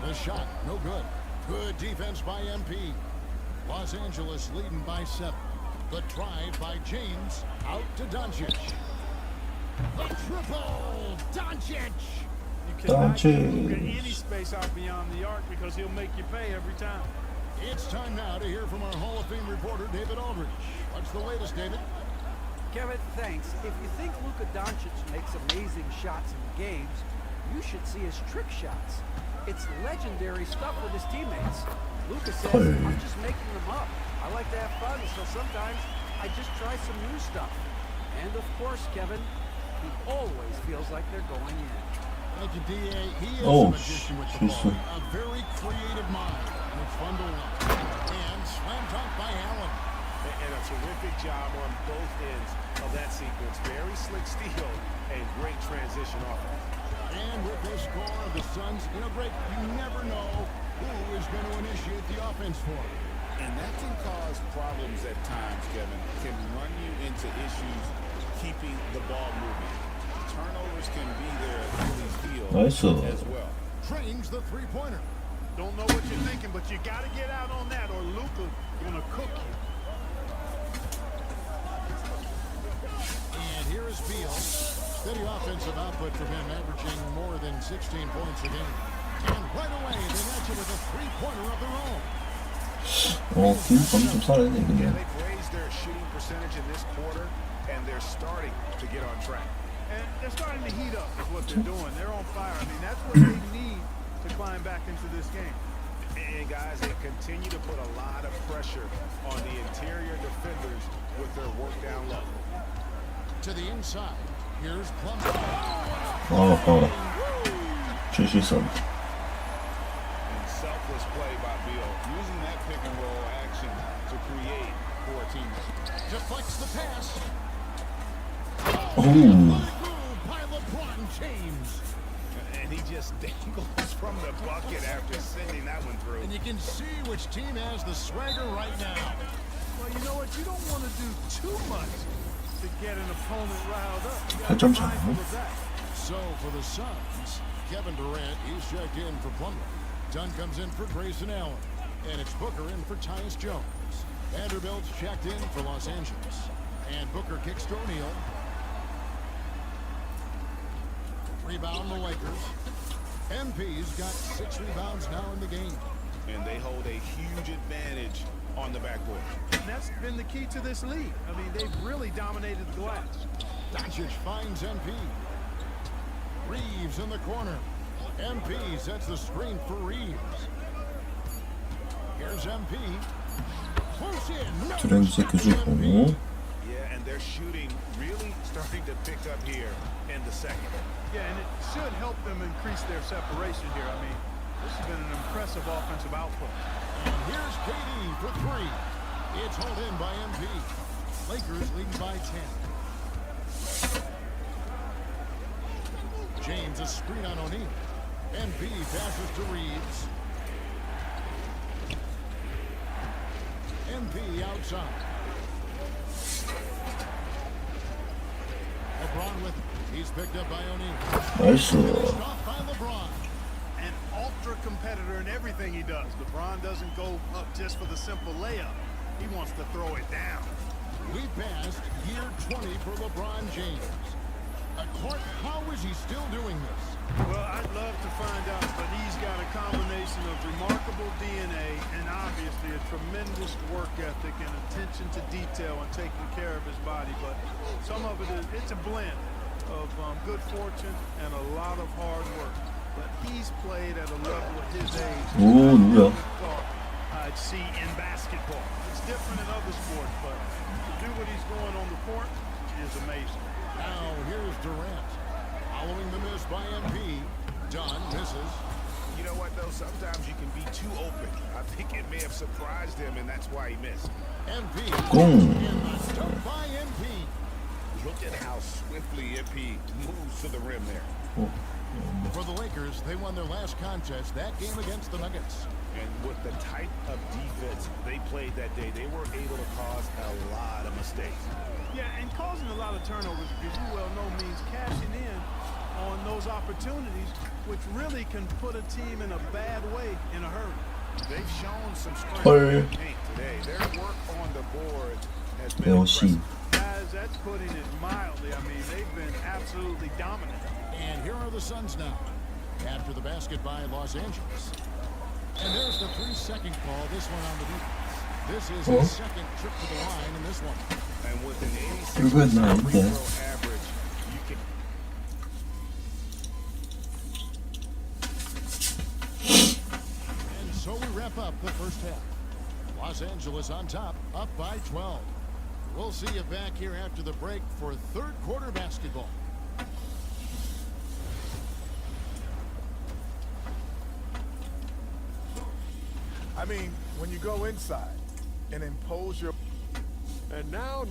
The shot. No good. Good defense by MP. Los Angeles leading by 7. The drive by James. Out to Doncic. The triple. Doncic. You cannot give Luka any space out beyond the arc because he'll make you pay every time. It's time now to hear from our Hall of Fame reporter, David Aldridge. What's the latest, David? Kevin, thanks. If you think Luka Doncic makes amazing shots in games, you should see his trick shots. It's legendary stuff with his teammates. Luka says, I'm just making them up. I like to have fun, so sometimes I just try some new stuff. And of course, Kevin, he always feels like they're going in. Thank you, D.A. He is a magician with the ball. A very creative mind. And it's fun to watch. And slam dunk by Allen. And a terrific job on both ends of that sequence. Very slick steal and great transition offense. And with the score of the Suns, Greg, you never know who is going to initiate the offense for them. And that can cause problems at times, Kevin. Can run you into issues keeping the ball moving. Turnovers can be there at Philly's field as well. Trains the three-pointer. Don't know what you're thinking, but you got to get out on that or Luka gonna cook you. And here is Beal. Steady offensive output from him, averaging more than 16 points a game. And right away, they match it with a three-pointer of their own. They've raised their shooting percentage in this quarter, and they're starting to get on track. And they're starting to heat up is what they're doing. They're on fire. I mean, that's what they need to climb back into this game. And guys, they continue to put a lot of pressure on the interior defenders with their work down low. To the inside, here's Plum. And selfless play by Beal, using that pick and roll action to create for a team. Deflects the pass. By LeBron James. And he just dangles from the bucket after sending that one through. And you can see which team has the swagger right now. Well, you know what? You don't want to do too much to get an opponent riled up. You gotta be mindful of that. So for the Suns, Kevin Durant, he's checked in for Plumlee. Dunn comes in for Grayson Allen. And it's Booker in for Tyus Jones. Vanderbilt's checked in for Los Angeles. And Booker kicks to O'Neal. Rebound the Lakers. MP's got 6 rebounds now in the game. And they hold a huge advantage on the backboard. And that's been the key to this league. I mean, they've really dominated the glass. Doncic finds MP. Reeves in the corner. MP sets the screen for Reeves. Here's MP. Close in. Yeah, and they're shooting really starting to pick up here in the second. Yeah, and it should help them increase their separation here. I mean, this has been an impressive offensive output. And here's KD for 3. It's hauled in by MP. Lakers leading by 10. James a screen on O'Neal. MP passes to Reeves. MP outside. LeBron with him. He's picked up by O'Neal. Nice. Off by LeBron. An ultra competitor in everything he does. LeBron doesn't go up just for the simple layup. He wants to throw it down. We passed year 20 for LeBron James. Clark, how is he still doing this? Well, I'd love to find out, but he's got a combination of remarkable DNA and obviously a tremendous work ethic and attention to detail and taking care of his body. But some of it is, it's a blend of good fortune and a lot of hard work. But he's played at a level at his age I thought I'd see in basketball. It's different in other sports, but to do what he's doing on the court is amazing. Now here's Durant. Following the miss by MP. Dunn misses. You know what, though? Sometimes you can be too open. I think it may have surprised him, and that's why he missed. MP. By MP. Look at how swiftly MP moves to the rim there. For the Lakers, they won their last contest, that game against the Nuggets. And with the type of defense they played that day, they were able to cause a lot of mistakes. Yeah, and causing a lot of turnovers, as you well know, means cashing in on those opportunities, which really can put a team in a bad way in a hurry. They've shown some strength 헐. in the paint today. Their work on the board has been 배우시. impressive. Guys, that's putting it mildly. I mean, they've been absolutely dominant. And here are the Suns now, after the basket by Los Angeles. And there's the 3-second call, this one on the defense. This is his second trip to the line in this one. And with an 86% 이거였나 free 이게. throw average, you can And so we wrap up the first half. Los Angeles on top, up by 12. We'll see you back here after the break for third quarter basketball. I mean, when you go inside and impose your... And now...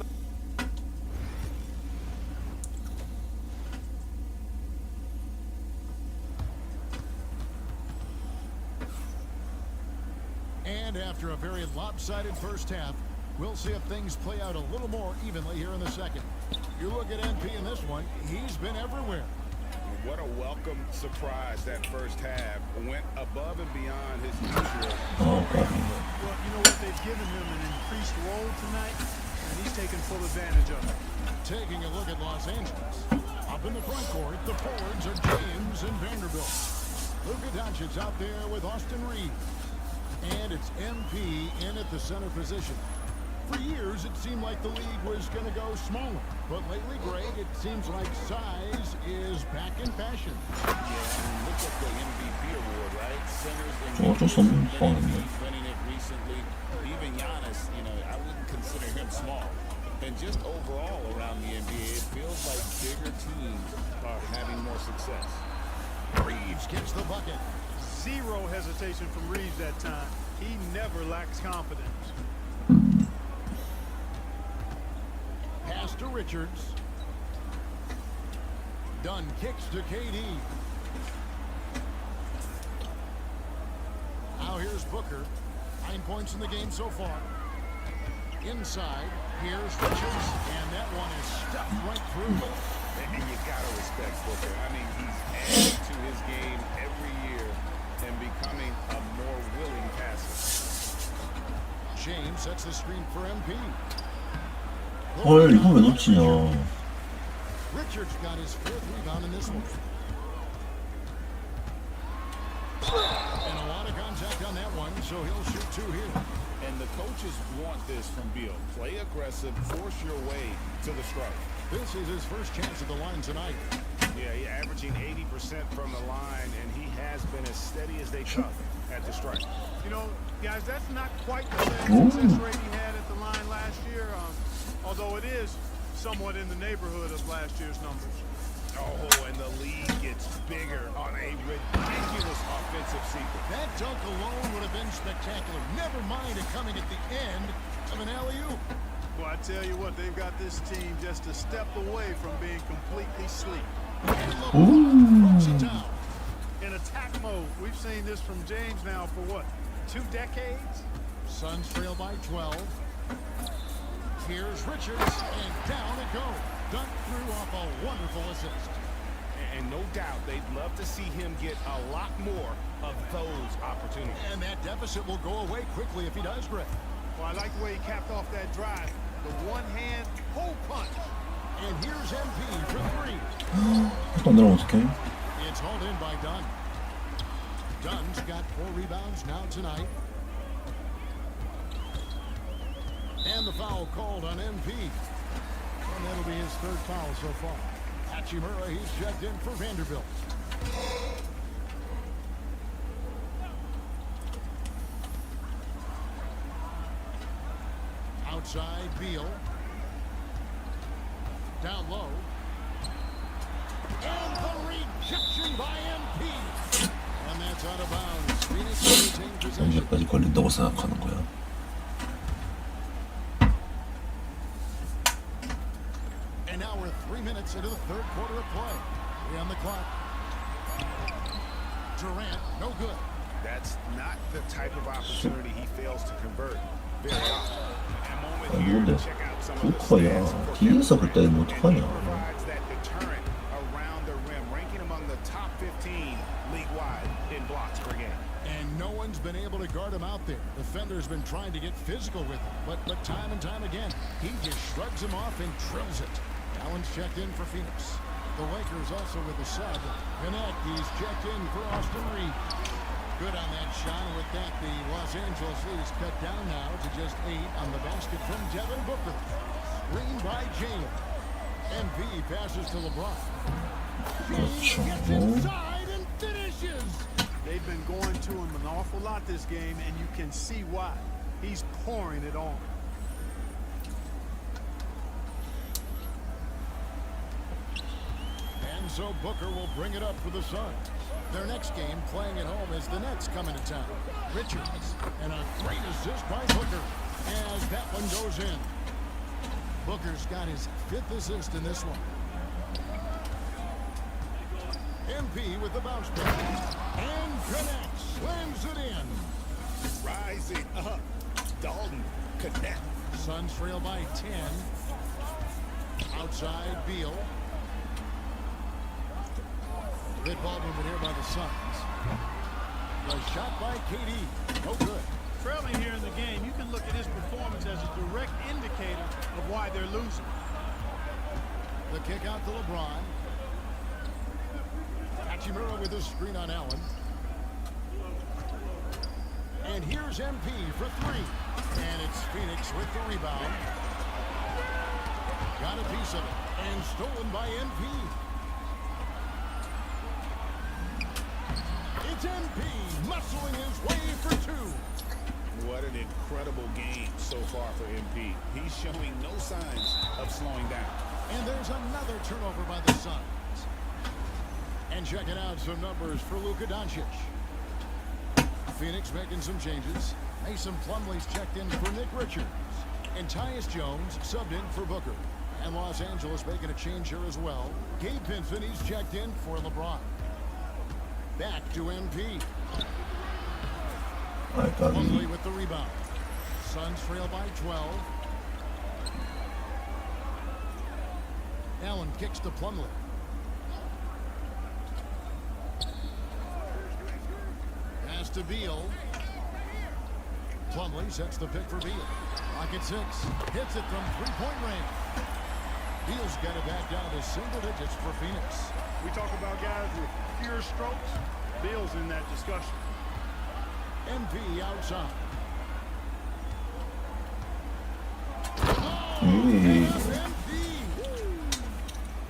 And after a very lopsided first half, we'll see if things play out a little more evenly here in the second. You look at NP in this one, he's been everywhere. What a welcome surprise that first half. Went above and beyond his usual. Well, you know what? They've given him an increased role tonight, and he's taking full advantage of it. Taking a look at Los Angeles. Up in the front court, the forwards are James and Vanderbilt. Luka Doncic's out there with Austin Reeves. And it's MP in at the center position. For years, it seemed like the league was going to go smaller. But lately, Greg, it seems like size is back in fashion. Yeah, I mean, look at the MVP award, right? Centers and 어쩔 수 없는 상황인데. winning it recently. Even Giannis, you know, I wouldn't consider him small. And just overall around the NBA, it feels like bigger teams are having more success. Reeves gets the bucket. Zero hesitation from Reeves that time. He never lacks confidence. Pass to Richards. Dunn kicks to KD. Now here's Booker. 9 points in the game so far. Inside, here's Richards, and that one is stuffed right through. And you gotta respect Booker. I mean, he's adding to his game every year and becoming a more willing passer. James sets the screen for MP. 헐 이거 왜 놓치냐. Richards got his 4th rebound in this one. And a lot of contact on that one, so he'll shoot 2 here. And the coaches want this from Beal. Play aggressive, force your way to the stripe. This is his first chance at the line tonight. Yeah, he's averaging 80% from the line, and he has been as steady as they come at the stripe. You know, guys, that's not quite the same success rate he had at the line last year, although it is somewhat in the neighborhood of last year's numbers. Oh, and the lead gets bigger on a ridiculous offensive sequence. That dunk alone would have been spectacular. Never mind it coming at the end of an alley-oop. Well, I tell you what, they've got this team just a step away from being completely asleep. In attack mode, we've seen this from James now for what, 2 decades? Suns trail by 12. Here's Richards, and down it goes. Dunk through off a wonderful assist. And no doubt they'd love to see him get a lot more of those opportunities. And that deficit will go away quickly if he does, Greg. Well, I like the way he capped off that drive. The one-hand hole punch. And here's MP for 3. 안 들어오면 어떡해? It's hauled in by Dunn. Dunn's got 4 rebounds now tonight. And the foul called on MP. And that'll be his 3rd foul so far. Hachimura, he's checked in for Vanderbilt. Outside, Beal. Down low. And the rejection by MP. And that's out of bounds. Phoenix retain possession. 언제까지 걸린다고 생각하는 거야? And now we're 3 minutes into the 3rd quarter of play. 3 on the clock. Durant, no good. That's not the type of opportunity he fails to convert very often. A moment 아, here 근데 to check out some of the 부커야 stats. 뒤에서 볼 때는 어떡하냐. Provides that deterrent around the rim, ranking one's been able to guard him out there. Defender's been trying to get physical with him, but time and time again, he just shrugs him off and drills it. Allen's checked in for Phoenix. The Lakers also with a sub. Connect, he's checked in for Austin Reed. Good on that shot. With that, the Los Angeles lead is cut down now to just 8 on the basket from Devin Booker. Screen by James. MP passes to LeBron. James gets inside and finishes. They've been going to him an awful lot this game, and you can see why. He's pouring it on. And so Booker will bring it up for the Suns. Their next game, playing at home, is the Nets coming to town. Richards, and a great assist by Booker as that one goes in. Booker's got his 5th assist in this one. MP with the bounce pass. And connects. Slams it in. Rising up. Dalton connect. Suns trail by 10. Outside, Beal. Good ball movement here by the Suns. The shot by KD. No good. Trailing here in the game, you can look at his performance as a direct indicator of why they're losing. The kick out to LeBron. Hachimura with his screen on Allen. And here's MP for 3. And it's Phoenix with the rebound. Got a piece of it. And stolen by MP. It's MP muscling his way for 2. What an incredible game so far for MP. He's showing no signs of slowing down. And there's another turnover by the Suns. And checking out some numbers for Luka Doncic. Phoenix making some changes. Mason Plumlee's checked in for Nick Richards. And Tyus Jones subbed in for Booker. And Los Angeles making a change here as well. Gabe Vincent, he's checked in for LeBron. Back to MP. Plumlee with the rebound. Suns trail by 12. Allen kicks to Plumlee. Pass to Beal. Plumlee sets the pick for Beal. Clock at 6. Hits it from 3-point range. Beal's got it back down to single digits for Phoenix. We talk about guys with fewer strokes. Beal's in that discussion. MP outside.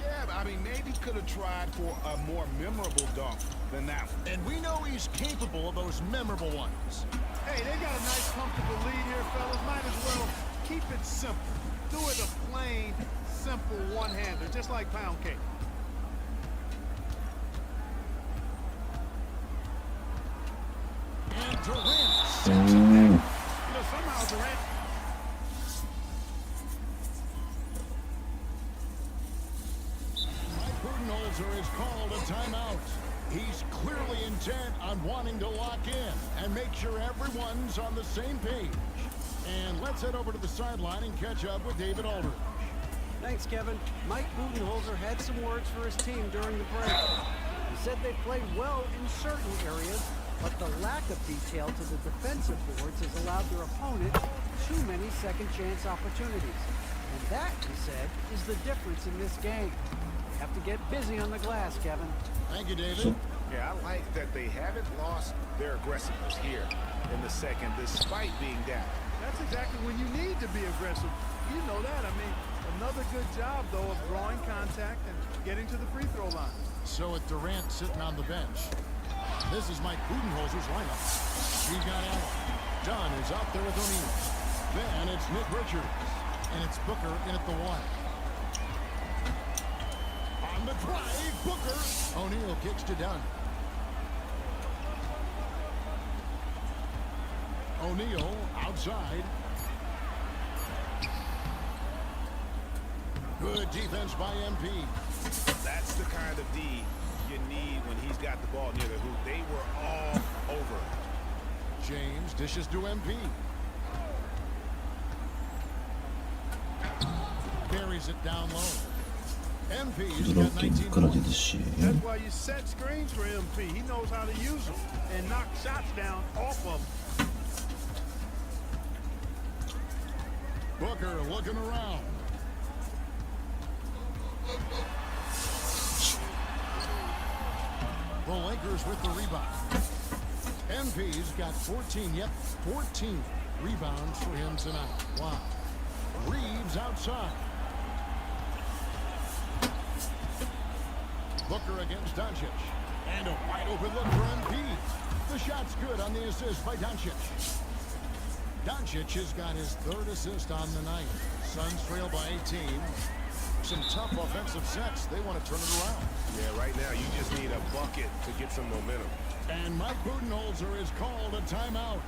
Yeah, I mean, maybe could have tried for a more memorable dunk than that one. And we know he's capable of those memorable ones. Hey, they got a nice, comfortable lead here, fellas. Might as well keep it simple. Do it a plain, simple one-hander, just like pound cake. And Durant steps it in. You know, somehow Durant... Mike Budenholzer has called a timeout. He's clearly intent on wanting to lock in and make sure everyone's on the same page. And let's head over to the sideline and catch up with David Aldridge. Thanks, Kevin. Mike Budenholzer had some words for his team during the break. He said they played well in certain areas, but the lack of detail to the defensive boards has allowed their opponent too many second-chance opportunities. And that, he said, is the difference in this game. You have to get busy on the glass, Kevin. Thank you, David. Yeah, I like that they haven't lost their aggressiveness here in the second, despite being down. That's exactly when you need to be aggressive. You know that. I mean, another good job, though, of drawing contact and getting to the free throw line. So with Durant sitting on the bench, this is Mike Budenholzer's lineup. He's got Allen. Dunn is out there with O'Neal. Then it's Nick Richards. And it's Booker in at the 1. On the drive, Booker. O'Neal kicks to Dunn. O'Neal outside. Good defense by MP. That's the kind of D you need when he's got the ball near the hoop. They were all over. James dishes to MP. Carries it down low. 부드럽게 미끄러지듯이. That's why you set screens for MP. He knows how to use them and knock shots down off of them. Booker looking around. The Lakers with the rebound. MP's got 14 rebounds for him tonight. Wow. Reeves outside. Booker against Doncic. And a wide open look for Embiid. The shot's good on the assist by Doncic. Doncic has got his third assist on the night. Suns trail by 18. Some tough offensive sets. They want to turn it around. Yeah, right now you just need a bucket to get some momentum. And Mike Budenholzer has called a timeout.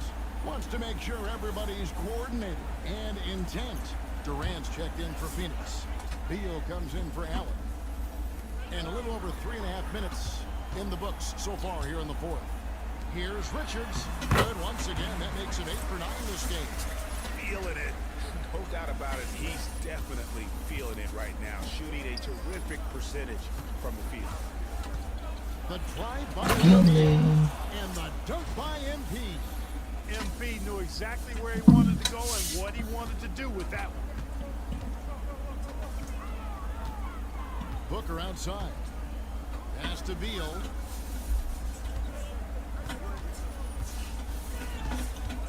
Wants to make sure everybody's coordinated and intent. Durant's checked in for Phoenix. Beal comes in for Allen. And a little over 3.5 minutes in the books so far here in the fourth. Here's Richards. Good once again. That makes it 8 for 9 this game. Feeling it. No doubt about it. He's definitely feeling it right now. Shooting a terrific percentage from the field. The drive by MP and the dunk by MP. MP knew exactly where he wanted to go and what he wanted to do with that one. Booker outside. Pass to Beal.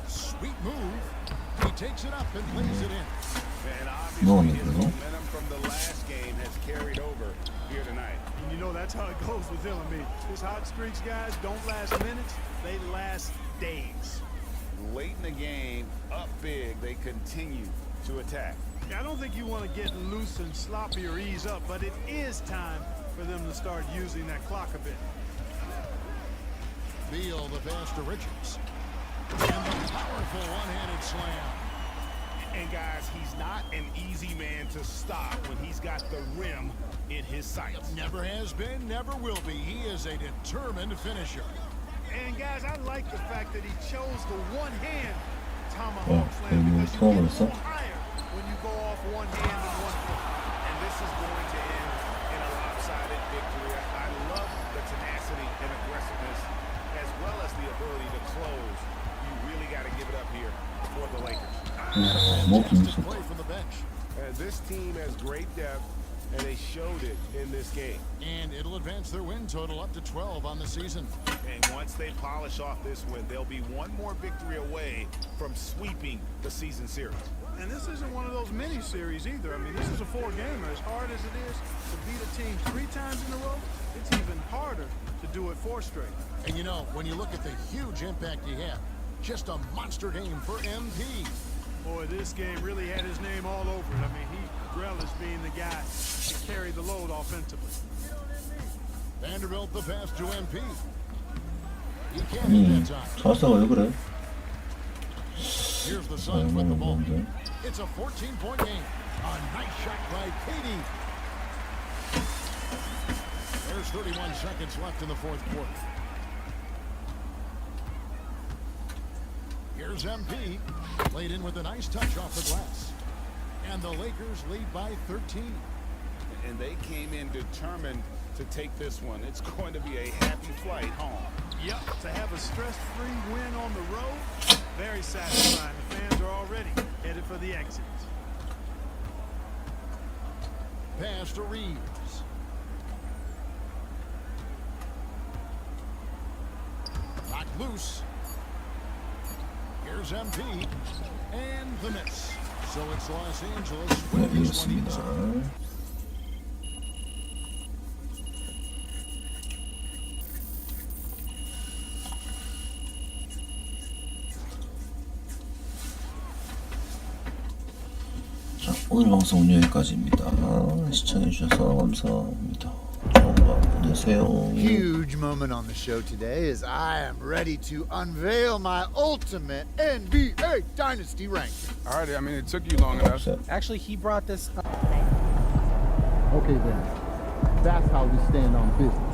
Sweet move. He takes it up and plays it in. And obviously his momentum from the last game has carried over here tonight. And you know that's how it goes with him. I mean, his hot streaks, guys, don't last minutes. They last days. Late in the game, up big, they continue to attack. I don't think you want to get loose and sloppy or ease up, but it is time for them to start using that clock a bit. Beal the pass to Richards. And the powerful one-handed slam. And guys, he's not an easy man to stop when he's got the rim in his sights. Never has been, never will be. He is a determined finisher. And guys, I like the fact that he chose the one-hand tomahawk slam because you get a little higher when you go off one hand and one foot. And this is going to end in a lopsided victory. I love the tenacity and aggressiveness as well as the ability to close. You really got to give it up here for the Lakers. Play from the bench. And this team has great depth, and they showed it in this game. And it'll advance their win total up to 12 on the season. And once they polish off this win, they'll be one more victory away from sweeping the season series. And this isn't one of those mini series either. I mean, this is a 4-gamer. As hard as it is to beat a team 3 times in a row, it's even harder to do it 4 straight. And you know, when you look at the huge impact he had, just a monster game for MP. Boy, this game really had his name all over it. I mean, he relished being the guy to carry the load offensively. Vanderbilt the pass to MP. He can't hit that time. 자세가 왜 그래? Here's the Suns with the ball. It's a 14-point game. A nice shot by Katie. There's 31 seconds left in the fourth quarter. Here's MP. Laid in with a nice touch off the glass. And the Lakers lead by 13. And they came in determined to take this one. It's going to be a happy flight home. Yep, to have a stress-free win on the road, very satisfying. The fans are already headed for the exit. Pass to Reeves. Knocked loose. Here's MP. And the miss. So it's Los Angeles with this one easy. 오늘 방송 여기까지입니다. 시청해주셔서 감사합니다. 좋은 밤 보내세요. Huge moment on the show today as I am ready to unveil my ultimate NBA Dynasty ranking. All right, I mean, it took you long enough. Actually, he brought this up. Okay then, that's how we stand on business.